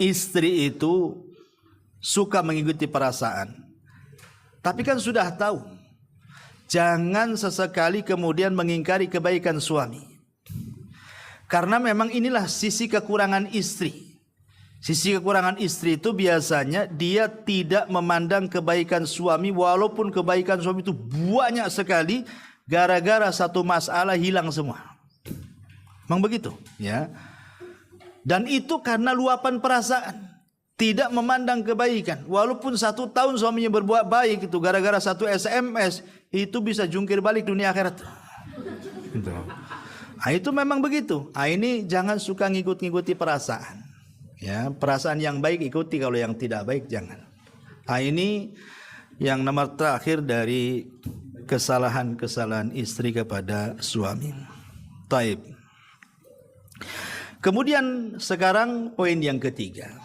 istri itu suka mengikuti perasaan, tapi kan sudah tahu jangan sesekali kemudian mengingkari kebaikan suami, karena memang inilah sisi kekurangan istri. Sisi kekurangan istri itu biasanya dia tidak memandang kebaikan suami, walaupun kebaikan suami itu banyak sekali, gara-gara satu masalah hilang semua. Memang begitu, ya. Dan itu karena luapan perasaan, tidak memandang kebaikan. Walaupun 1 tahun suaminya berbuat baik, itu gara-gara satu SMS itu bisa jungkir balik dunia akhirat. Itu memang begitu. Ini jangan suka ngikut-ngikuti perasaan. Ya, perasaan yang baik ikuti, kalau yang tidak baik jangan. Ini yang nomor terakhir dari kesalahan-kesalahan istri kepada suami. Taib. Kemudian sekarang poin yang ketiga.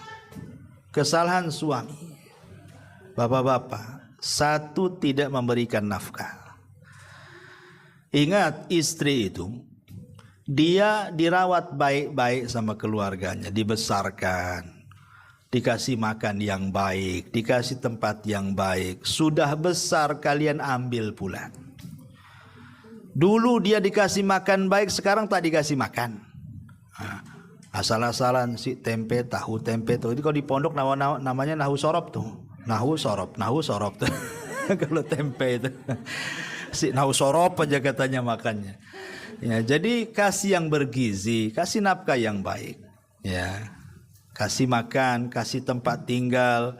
Kesalahan suami. Bapak-bapak, 1, tidak memberikan nafkah. Ingat, istri itu dia dirawat baik-baik sama keluarganya, dibesarkan, dikasih makan yang baik, dikasih tempat yang baik. Sudah besar kalian ambil pula. Dulu dia dikasih makan baik, sekarang tak dikasih makan. Asal-asalan si tempe, tahu tempe tuh. Itu kalau di pondok namanya nahu sorop tuh. Nahu sorop tuh. Kalau tempe itu si nahu sorop aja katanya makannya. Ya, jadi kasih yang bergizi, kasih nafkah yang baik. Ya. Kasih makan, kasih tempat tinggal.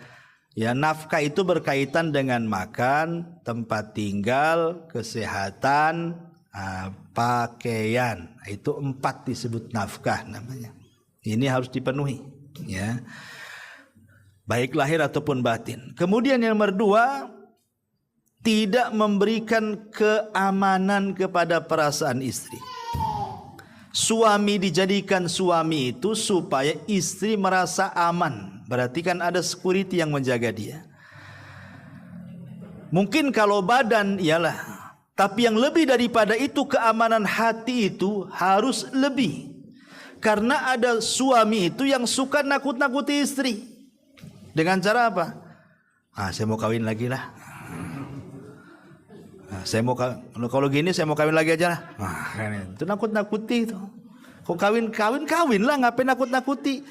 Ya, nafkah itu berkaitan dengan makan, tempat tinggal, kesehatan, pakaian. Itu 4 disebut nafkah namanya. Ini harus dipenuhi, ya. Baik lahir ataupun batin. Kemudian yang nomor 2, tidak memberikan keamanan kepada perasaan istri. Suami dijadikan suami itu supaya istri merasa aman. Berarti kan ada security yang menjaga dia. Mungkin kalau badan iyalah, tapi yang lebih daripada itu, keamanan hati itu harus lebih. Karena ada suami itu yang suka nakut-nakuti istri. Dengan cara apa? Saya mau kawin lagi lah. Saya mau kalau gini saya mau kawin lagi aja lah. Itu nakut-nakuti itu. Kok kawin lah, ngapain nakut-nakuti?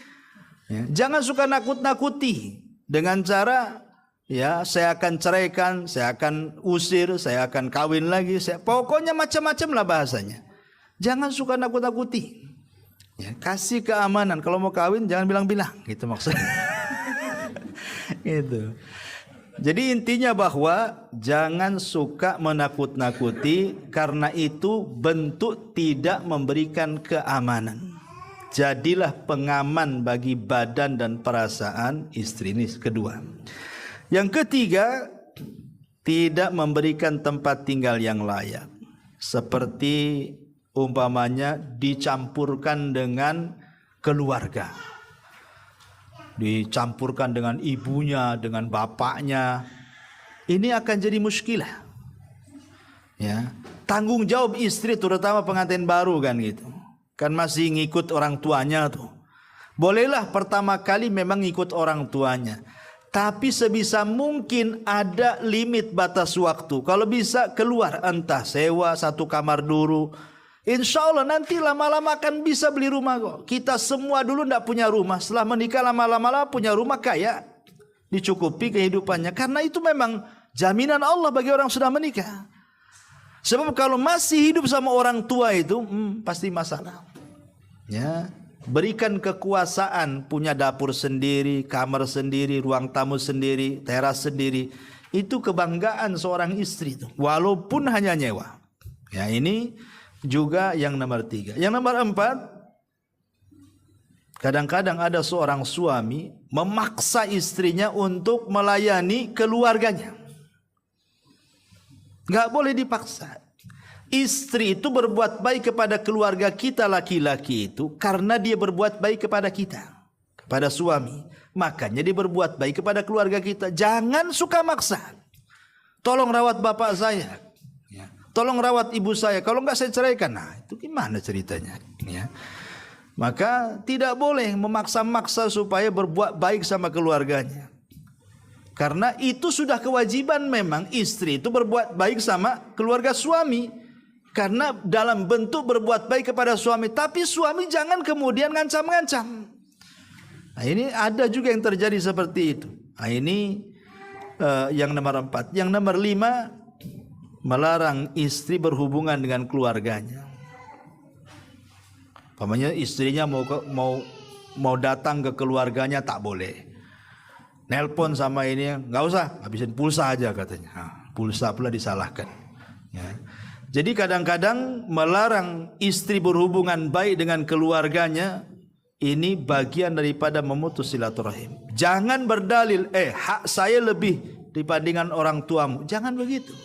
Ya, jangan suka nakut-nakuti dengan cara ya saya akan ceraikan, saya akan usir, saya akan kawin lagi, pokoknya macam-macam lah bahasanya. Jangan suka nakut-nakuti. Ya, kasih keamanan. Kalau mau kawin jangan bilang-bilang, gitu maksudnya. Itu. Jadi intinya bahwa jangan suka menakut-nakuti, karena itu bentuk tidak memberikan keamanan. Jadilah pengaman bagi badan dan perasaan istri. Ini kedua. Yang ketiga, tidak memberikan tempat tinggal yang layak. Seperti umpamanya dicampurkan dengan keluarga, dicampurkan dengan ibunya, dengan bapaknya. Ini akan jadi muskilah. Ya, tanggung jawab istri, terutama pengantin baru kan gitu. Kan masih ngikut orang tuanya tuh. Bolehlah pertama kali memang ngikut orang tuanya, tapi sebisa mungkin ada limit batas waktu. Kalau bisa keluar, entah sewa 1 kamar dulu. Insya Allah nanti lama-lama akan bisa beli rumah kok. Kita semua dulu tidak punya rumah, setelah menikah lama-lama punya rumah, kaya, dicukupi kehidupannya. Karena itu memang jaminan Allah bagi orang sudah menikah. Sebab kalau masih hidup sama orang tua itu pasti masalah. Ya, berikan kekuasaan, punya dapur sendiri, kamar sendiri, ruang tamu sendiri, teras sendiri. Itu kebanggaan seorang istri itu, walaupun hanya nyewa. Ya, ini juga yang nomor 3. Yang nomor 4, kadang-kadang ada seorang suami memaksa istrinya untuk melayani keluarganya. Gak boleh dipaksa. Istri itu berbuat baik kepada keluarga kita laki-laki itu karena dia berbuat baik kepada kita, kepada suami. Makanya dia berbuat baik kepada keluarga kita. Jangan suka maksa. Tolong rawat bapak saya, tolong rawat ibu saya. Kalau enggak saya ceraikan. Nah, itu gimana ceritanya? Ya. Maka tidak boleh memaksa-maksa supaya berbuat baik sama keluarganya. Karena itu sudah kewajiban memang istri itu berbuat baik sama keluarga suami. Karena dalam bentuk berbuat baik kepada suami. Tapi suami jangan kemudian ngancam-ngancam. Nah, ini ada juga yang terjadi seperti itu. Nah, ini yang nomor 4. Yang nomor 5, melarang istri berhubungan dengan keluarganya. Pamannya istrinya mau datang ke keluarganya tak boleh. Nelpon sama ini nggak usah, habisin pulsa aja katanya. Nah, pulsa pula disalahkan. Ya. Jadi kadang-kadang melarang istri berhubungan baik dengan keluarganya ini bagian daripada memutus silaturahim. Jangan berdalil, hak saya lebih dibandingkan orang tuamu. Jangan begitu.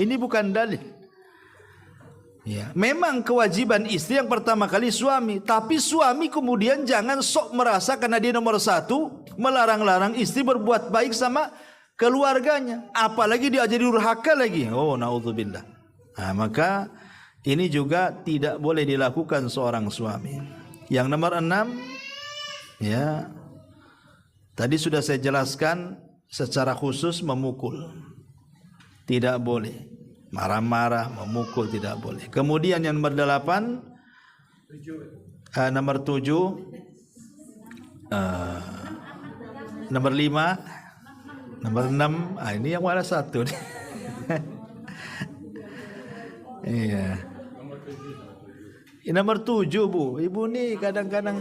Ini bukan dalil. Ya, memang kewajiban istri yang pertama kali suami, tapi suami kemudian jangan sok merasa karena dia nomor 1 melarang-larang istri berbuat baik sama keluarganya, apalagi dia jadi durhaka lagi. Oh, naudzubillah. Nah, maka ini juga tidak boleh dilakukan seorang suami. Yang nomor 6, ya, tadi sudah saya jelaskan secara khusus memukul, tidak boleh. Marah-marah, memukul tidak boleh. Kemudian yang nomor 8, nomor 7, nomor 5, nomor 6. Ini yang mana satu nih? Iya. Nomor 7 Bu. Ibu nih kadang-kadang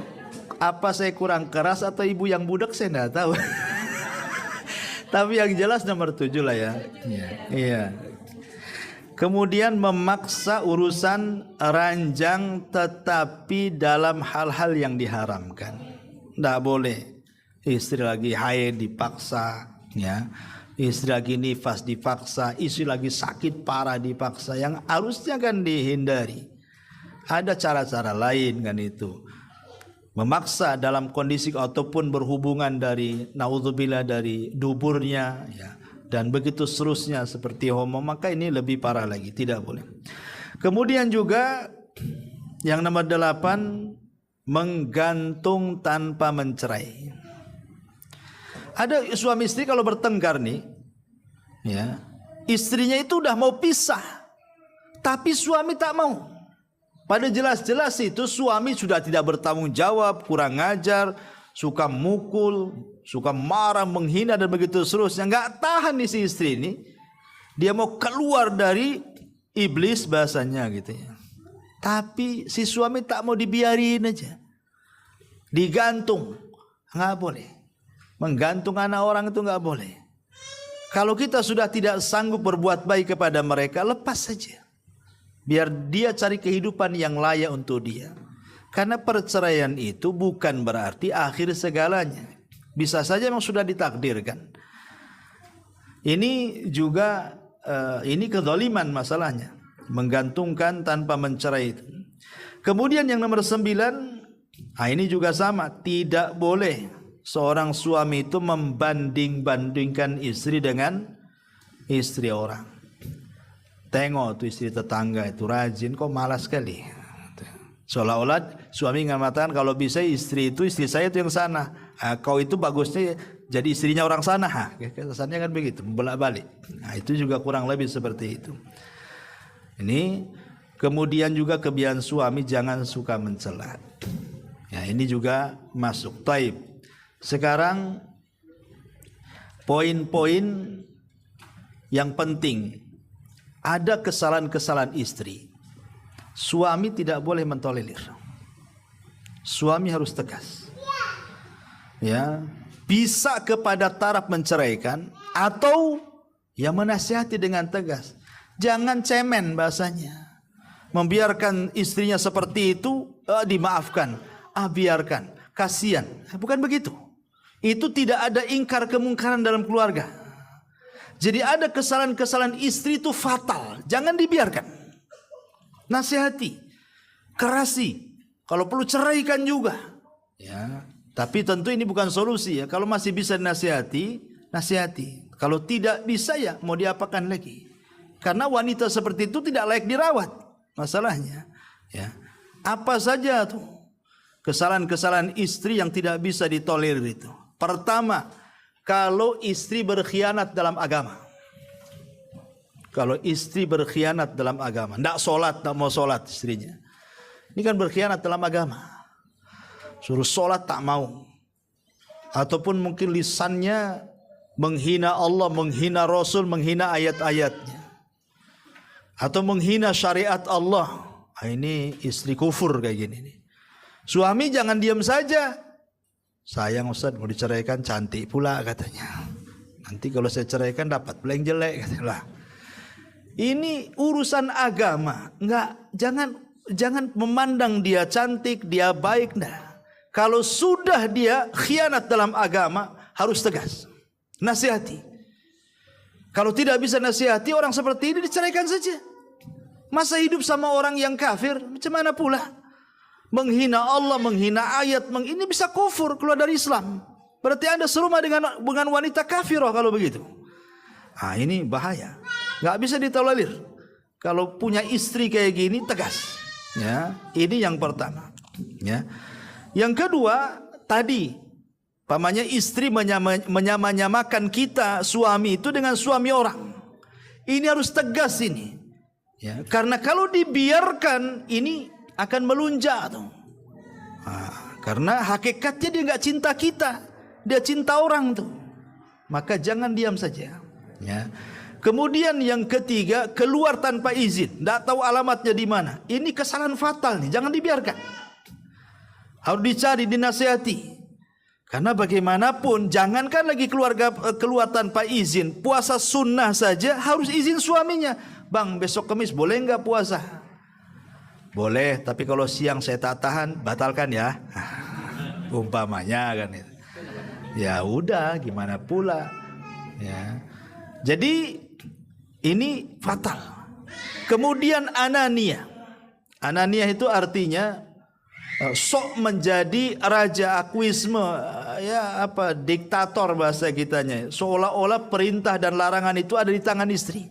apa saya kurang keras atau ibu yang budak saya tidak tahu. Tapi yang jelas nomor 7 lah ya. Iya. Kemudian memaksa urusan ranjang tetapi dalam hal-hal yang diharamkan. Tidak boleh. Istri lagi haid dipaksa, ya. Istri lagi nifas dipaksa, istri lagi sakit parah dipaksa. Yang harusnya kan dihindari. Ada cara-cara lain kan itu. Memaksa dalam kondisi ataupun berhubungan dari naudzubillah dari duburnya, ya. Dan begitu seterusnya seperti homo, maka ini lebih parah lagi, tidak boleh. Kemudian juga yang nomor 8, menggantung tanpa mencerai. Ada suami istri kalau bertengkar nih, ya, istrinya itu udah mau pisah, tapi suami tak mau. Pada jelas-jelas itu suami sudah tidak bertanggung jawab, kurang ajar, suka mukul, suka marah, menghina dan begitu seterusnya. Nggak tahan nih si istri ini. Dia mau keluar dari iblis bahasanya gitu ya. Tapi si suami tak mau dibiarin aja. Digantung. Nggak boleh. Menggantung anak orang itu nggak boleh. Kalau kita sudah tidak sanggup berbuat baik kepada mereka, lepas saja. Biar dia cari kehidupan yang layak untuk dia. Karena perceraian itu bukan berarti akhir segalanya. Bisa saja memang sudah ditakdirkan. Ini juga ini kezaliman masalahnya. Menggantungkan tanpa mencerai itu. Kemudian yang nomor 9, ini juga sama. Tidak boleh seorang suami itu membanding-bandingkan istri dengan istri orang. Tengok tuh istri tetangga itu rajin, kok malas sekali. Seolah-olah suami mengatakan kalau bisa istri saya itu yang sana. Kau itu bagusnya jadi istrinya orang sana. Kesannya kan begitu, bolak-balik. Nah, itu juga kurang lebih seperti itu. Ini kemudian juga kebiasaan suami jangan suka mencela. Ya, ini juga masuk. Taib. Sekarang poin-poin yang penting. Ada kesalahan-kesalahan istri. Suami tidak boleh mentolerir. Suami harus tegas. Ya, bisa kepada taraf menceraikan atau yang menasihati dengan tegas. Jangan cemen bahasanya. membiarkan istrinya seperti itu, dimaafkan, biarkan, kasihan. Bukan begitu. Itu tidak ada ingkar kemungkaran dalam keluarga. Jadi ada kesalahan-kesalahan istri itu fatal, jangan dibiarkan. Nasihati, kerasi, kalau perlu ceraikan juga. Ya, tapi tentu ini bukan solusi ya. Kalau masih bisa nasihati, nasihati. Kalau tidak bisa ya mau diapakan lagi? Karena wanita seperti itu tidak layak dirawat. Masalahnya, ya. Apa saja tuh kesalahan-kesalahan istri yang tidak bisa ditolerir itu? Pertama, kalau istri berkhianat dalam agama. Kalau istri berkhianat dalam agama, tidak sholat, tidak mau sholat istrinya. Ini kan berkhianat dalam agama. Suruh sholat tak mau. Ataupun mungkin lisannya menghina Allah, menghina Rasul, menghina ayat-ayatnya. Atau menghina syariat Allah. Ini istri kufur kayak gini nih. Suami jangan diam saja. Sayang Ustaz, mau diceraikan, cantik pula katanya. Nanti kalau saya ceraikan dapat pula yang jelek katanya. Ini urusan agama. Jangan memandang dia cantik, dia baik. Nah, kalau sudah dia khianat dalam agama, harus tegas. Nasihati. Kalau tidak bisa nasihati, orang seperti ini diceraikan saja. Masa hidup sama orang yang kafir, macam mana pula? Menghina Allah, menghina ayat, ini bisa kufur, keluar dari Islam. Berarti Anda serumah dengan wanita kafirah kalau begitu. Ini bahaya. Nggak bisa ditolerir. Kalau punya istri kayak gini, tegas. Ya, ini yang pertama. Ya. Yang kedua, tadi pamannya istri menyamakan kita suami itu dengan suami orang. Ini harus tegas ini. Ya, karena kalau dibiarkan ini akan melunjak tuh. Karena hakikatnya dia nggak cinta kita, dia cinta orang tuh. Maka jangan diam saja. Ya. Kemudian yang ketiga, keluar tanpa izin, tidak tahu alamatnya di mana. Ini kesalahan fatal nih, jangan dibiarkan. Harus dicari, dinasihati. Karena bagaimanapun, jangankan lagi keluar tanpa izin, puasa sunnah saja harus izin suaminya. Bang, besok Kamis boleh nggak puasa? Boleh, tapi kalau siang saya tak tahan, batalkan ya. Umpamanya kan itu. Ya udah, gimana pula. Ya. Jadi ini fatal. Kemudian anania. Anania itu artinya sok menjadi raja, akuisme, diktator bahasa kitanya. Seolah-olah perintah dan larangan itu ada di tangan istri.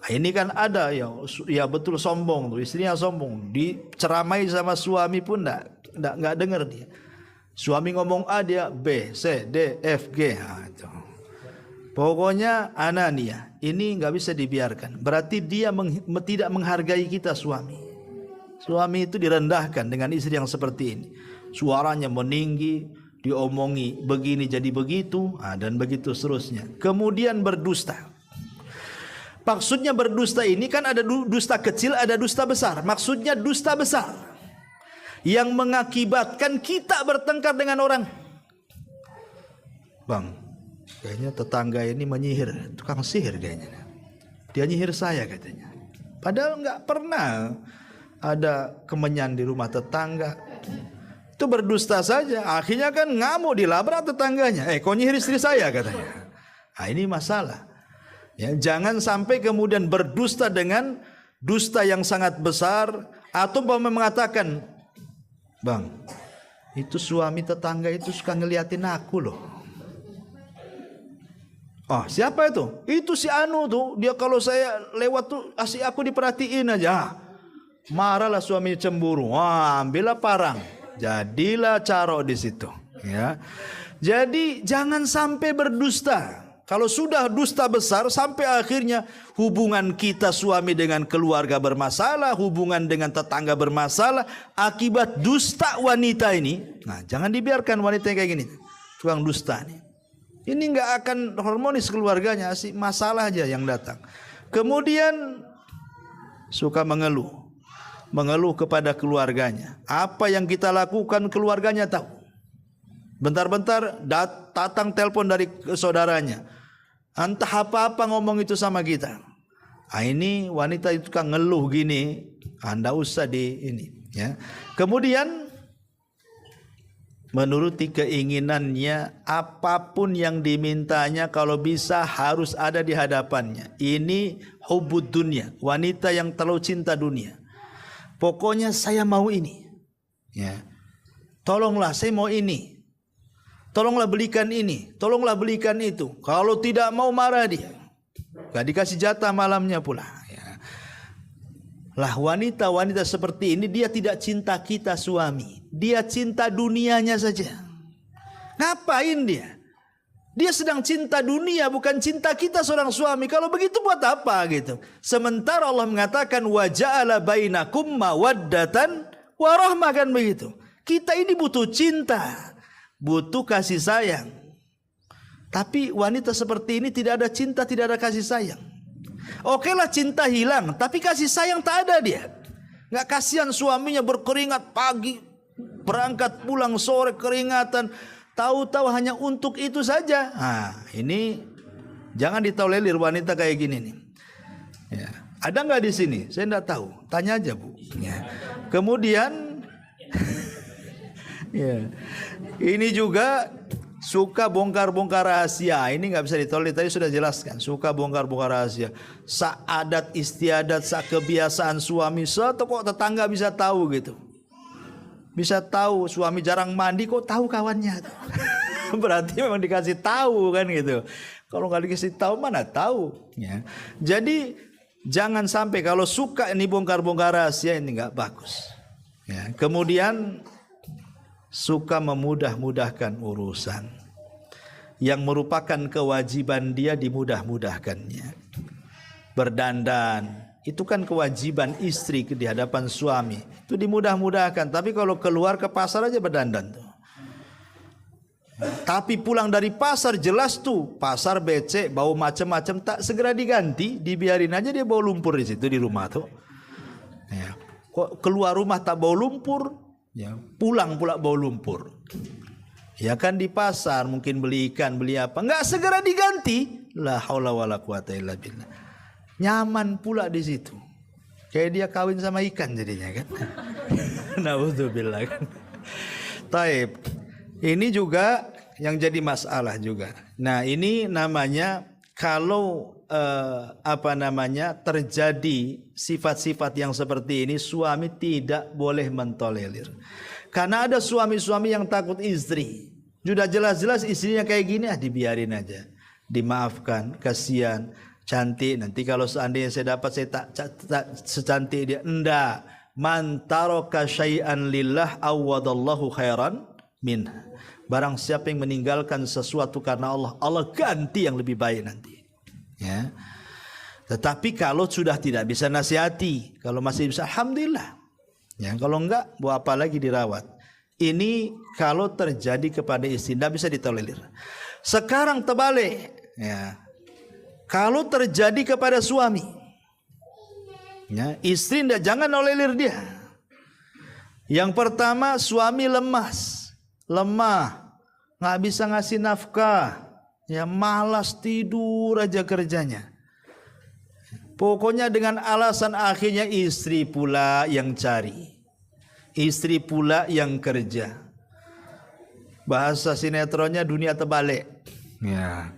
Ini kan ada ya betul sombong tuh, istrinya sombong, diceramai sama suami pun enggak dengar dia. Suami ngomong A, dia B, C, D, F, G. Itu. Pokoknya anania. Ini nggak bisa dibiarkan. Berarti dia tidak menghargai kita suami. Suami itu direndahkan dengan istri yang seperti ini. Suaranya meninggi, diomongi begini jadi begitu, dan begitu seterusnya. Kemudian berdusta. Maksudnya berdusta ini kan ada dusta kecil, ada dusta besar. Maksudnya dusta besar yang mengakibatkan kita bertengkar dengan orang. Bang, kayaknya tetangga ini menyihir, tukang sihir kayaknya. Dia nyihir saya katanya. Padahal nggak pernah ada kemenyan di rumah tetangga. Itu berdusta saja. Akhirnya kan ngamuk, dilabrak tetangganya. Kau nyihir istri saya katanya. Ini masalah. Ya, jangan sampai kemudian berdusta dengan dusta yang sangat besar, atau mengatakan, Bang, itu suami tetangga itu suka ngeliatin aku loh. Siapa itu? Itu si Anu tuh, dia kalau saya lewat tuh asik aku diperhatiin aja. Marahlah suami cemburu. Ambillah parang. Jadilah caro di situ. Ya. Jadi jangan sampai berdusta. Kalau sudah dusta besar sampai akhirnya hubungan kita suami dengan keluarga bermasalah, hubungan dengan tetangga bermasalah akibat dusta wanita ini. Jangan dibiarkan wanita kayak gini, tukang dusta nih. Ini nggak akan harmonis keluarganya, sih masalah aja yang datang. Kemudian suka mengeluh kepada keluarganya. Apa yang kita lakukan keluarganya tahu. Bentar-bentar datang telepon dari saudaranya. Entah apa-apa ngomong itu sama kita. Ini wanita itu kan ngeluh gini, Anda usah di ini ya. Kemudian menuruti keinginannya, apapun yang dimintanya kalau bisa harus ada di hadapannya. Ini hubbud dunia, wanita yang terlalu cinta dunia. Pokoknya saya mau ini. Ya. Tolonglah saya mau ini. Tolonglah belikan ini, tolonglah belikan itu. Kalau tidak mau marah dia. Gak dikasih jatah malamnya pula. Ya. Lah wanita-wanita seperti ini dia tidak cinta kita suami. Dia cinta dunianya saja. Ngapain dia? Dia sedang cinta dunia, bukan cinta kita seorang suami. Kalau begitu buat apa gitu? Sementara Allah mengatakan wa ja'ala bainakum mawaddatan wa rahmah, kan begitu. Kita ini butuh cinta, butuh kasih sayang. Tapi wanita seperti ini tidak ada cinta, tidak ada kasih sayang. Oke lah cinta hilang, tapi kasih sayang tak ada dia. Nggak kasihan suaminya berkeringat pagi, berangkat pulang sore keringatan. Tahu-tahu hanya untuk itu saja. Nah, ini jangan ditolerir wanita kayak gini nih. Ya. Ada nggak di sini? Saya nggak tahu. Tanya aja Bu. Ya. Kemudian ya. Ini juga suka bongkar-bongkar rahasia. Ini nggak bisa ditolerir. Tadi sudah jelaskan. Suka bongkar-bongkar rahasia. Sa adat istiadat, sa kebiasaan suami. Kok tetangga bisa tahu gitu. Bisa tahu suami jarang mandi kok tahu kawannya. Berarti memang dikasih tahu kan gitu. Kalau nggak dikasih tahu mana tahu. Ya. Jadi jangan sampai kalau suka ini bongkar-bongkar rahasia ini nggak bagus. Ya. Kemudian suka memudah-mudahkan urusan yang merupakan kewajiban dia dimudah-mudahkannya. Berdandan itu kan kewajiban istri di hadapan suami. Itu dimudah-mudahkan. Tapi kalau keluar ke pasar aja berdandan tuh. Tapi pulang dari pasar jelas tuh pasar becek bau macam-macam, tak segera diganti, dibiarin aja dia bau lumpur di situ di rumah tuh. Ya. Kok keluar rumah tak bau lumpur, ya pulang pula bau lumpur. Ya kan di pasar mungkin beli ikan, beli apa, nggak segera diganti. La haula wala quwata illa billah. Nyaman pula di situ. Kayak dia kawin sama ikan jadinya kan. Naudzubillah kan. Taib. Ini juga yang jadi masalah juga. Nah, ini namanya kalau terjadi sifat-sifat yang seperti ini, suami tidak boleh mentolerir. Karena ada suami-suami yang takut istri. Sudah jelas-jelas istrinya kayak gini, dibiarin aja. Dimaafkan, kasihan. Cantik, nanti kalau seandainya saya dapat saya tak secantik dia. Enggak. Man taraka syai'an lillah awadallahu khairan min. Barang siapa yang meninggalkan sesuatu karena Allah, Allah ganti yang lebih baik nanti. Ya. Tetapi kalau sudah tidak bisa nasihati, kalau masih bisa alhamdulillah. Ya, kalau enggak buat apa lagi dirawat. Ini kalau terjadi kepada istri tidak bisa ditolerir. Sekarang terbalik, ya. Kalau terjadi kepada suami, ya, istri jangan nolelir dia. Yang pertama, suami lemah, nggak bisa ngasih nafkah, ya malas tidur aja kerjanya. Pokoknya dengan alasan akhirnya istri pula yang cari, istri pula yang kerja. Bahasa sinetronnya dunia terbalik, ya.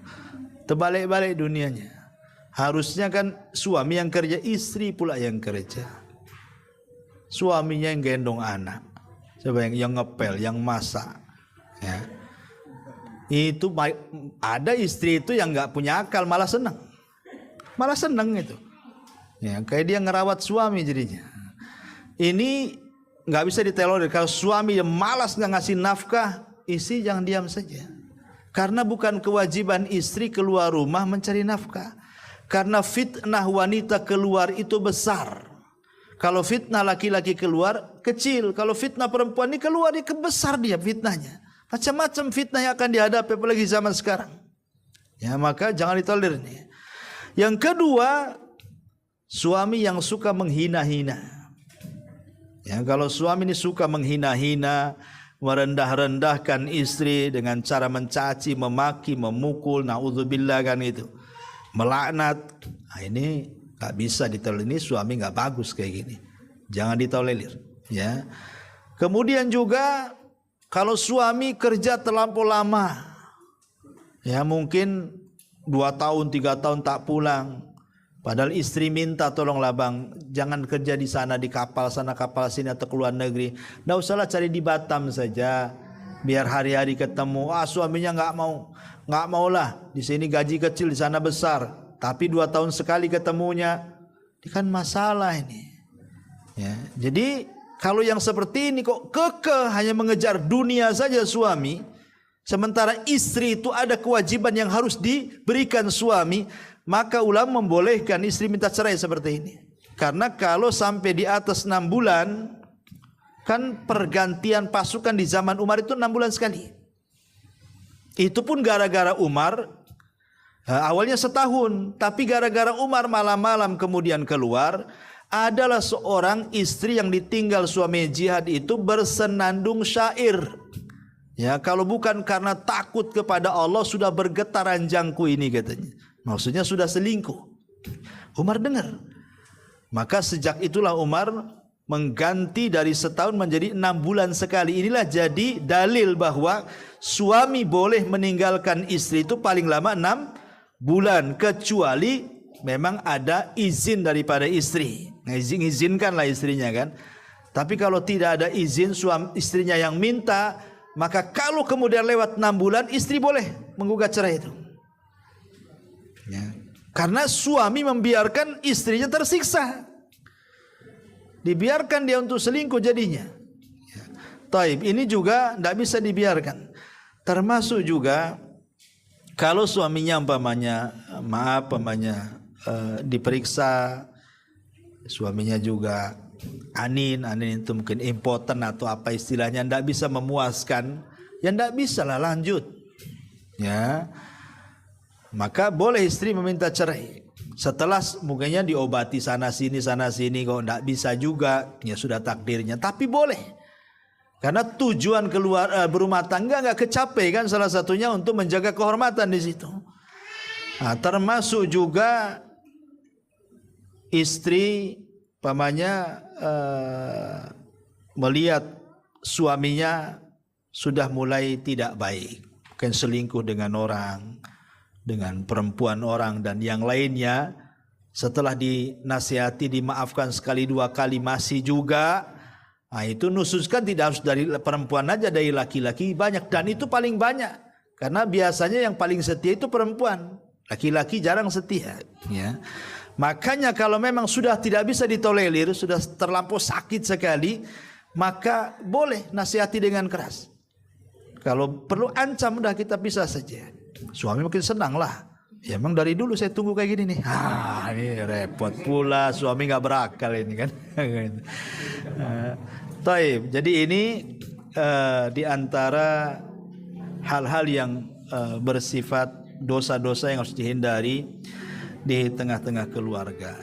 Terbalik-balik dunianya. Harusnya kan suami yang kerja, istri pula yang kerja. Suaminya yang gendong anak, coba yang ngepel, yang masak. Ya. Itu ada istri itu yang nggak punya akal, malah senang itu. Ya, kayak dia ngerawat suami jadinya. Ini nggak bisa ditolerir. Kalau suami yang malas nggak ngasih nafkah, istri jangan diam saja. Karena bukan kewajiban istri keluar rumah mencari nafkah. Karena fitnah wanita keluar itu besar. Kalau fitnah laki-laki keluar kecil. Kalau fitnah perempuan ini keluar dia besar dia fitnahnya. Macam-macam fitnah yang akan dihadapi apalagi zaman sekarang. Ya, maka jangan ditolerir nih. Yang kedua, suami yang suka menghina-hina. Ya, kalau suami ini suka menghina-hina, merendah-rendahkan istri dengan cara mencaci, memaki, memukul, naudzubillah kan itu, melaknat. Nah, ini Gak bisa ditolerir, ini suami gak bagus kayak gini, jangan ditolerir ya. Kemudian juga kalau suami kerja terlampau lama, ya mungkin 2 tahun 3 tahun tak pulang, padahal istri minta tolonglah bang, jangan kerja di sana, di kapal sana kapal sini atau ke luar negeri, nggak usahlah cari di Batam saja, biar hari-hari ketemu. Suaminya nggak mau lah, di sini gaji kecil, di sana besar, tapi 2 tahun sekali ketemunya, ini kan masalah ini. Ya, jadi kalau yang seperti ini kok kekeh hanya mengejar dunia saja suami, sementara istri itu ada kewajiban yang harus diberikan suami, maka ulama membolehkan istri minta cerai seperti ini. Karena kalau sampai di atas 6 bulan, kan pergantian pasukan di zaman Umar itu 6 bulan sekali. Itu pun gara-gara Umar, awalnya setahun, tapi gara-gara Umar malam-malam kemudian keluar, adalah seorang istri yang ditinggal suami jihad itu bersenandung syair. Ya, kalau bukan karena takut kepada Allah sudah bergetar ranjangku ini katanya. Maksudnya sudah selingkuh. Umar dengar. Maka sejak itulah Umar mengganti dari setahun menjadi 6 bulan sekali. Inilah jadi dalil bahwa suami boleh meninggalkan istri itu paling lama 6 bulan, kecuali memang ada izin daripada istri. Izinkanlah istrinya kan. Tapi kalau tidak ada izin suami istrinya yang minta, maka kalau kemudian lewat 6 bulan istri boleh menggugat cerai itu. Ya. Karena suami membiarkan istrinya tersiksa, dibiarkan dia untuk selingkuh jadinya. Ya. Taib, ini juga tidak bisa dibiarkan. Termasuk juga kalau suaminya diperiksa, suaminya juga anin itu mungkin impoten atau apa istilahnya, tidak bisa memuaskan, ya tidak bisa lah lanjut, ya maka boleh istri meminta cerai. Setelah mungkinnya diobati sana sini kok tidak bisa juga, ya sudah takdirnya, tapi boleh, karena tujuan berumah tangga nggak kecapai kan, salah satunya untuk menjaga kehormatan di situ. Nah, termasuk juga istri melihat suaminya sudah mulai tidak baik, mungkin selingkuh dengan orang, dengan perempuan orang dan yang lainnya, setelah dinasihati dimaafkan sekali 2 kali masih juga, nah itu nususkan tidak harus dari perempuan aja, dari laki-laki banyak, dan itu paling banyak karena biasanya yang paling setia itu perempuan, laki-laki jarang setia ya. Makanya kalau memang sudah tidak bisa ditolerir, sudah terlampau sakit sekali, maka boleh nasihati dengan keras. Kalau perlu ancam, udah kita pisah saja. Suami mungkin senang lah. Ya emang dari dulu saya tunggu kayak gini nih. Ini repot pula, suami nggak berakal ini kan. Taib. Jadi ini di antara hal-hal yang bersifat dosa-dosa yang harus dihindari di tengah-tengah keluarga.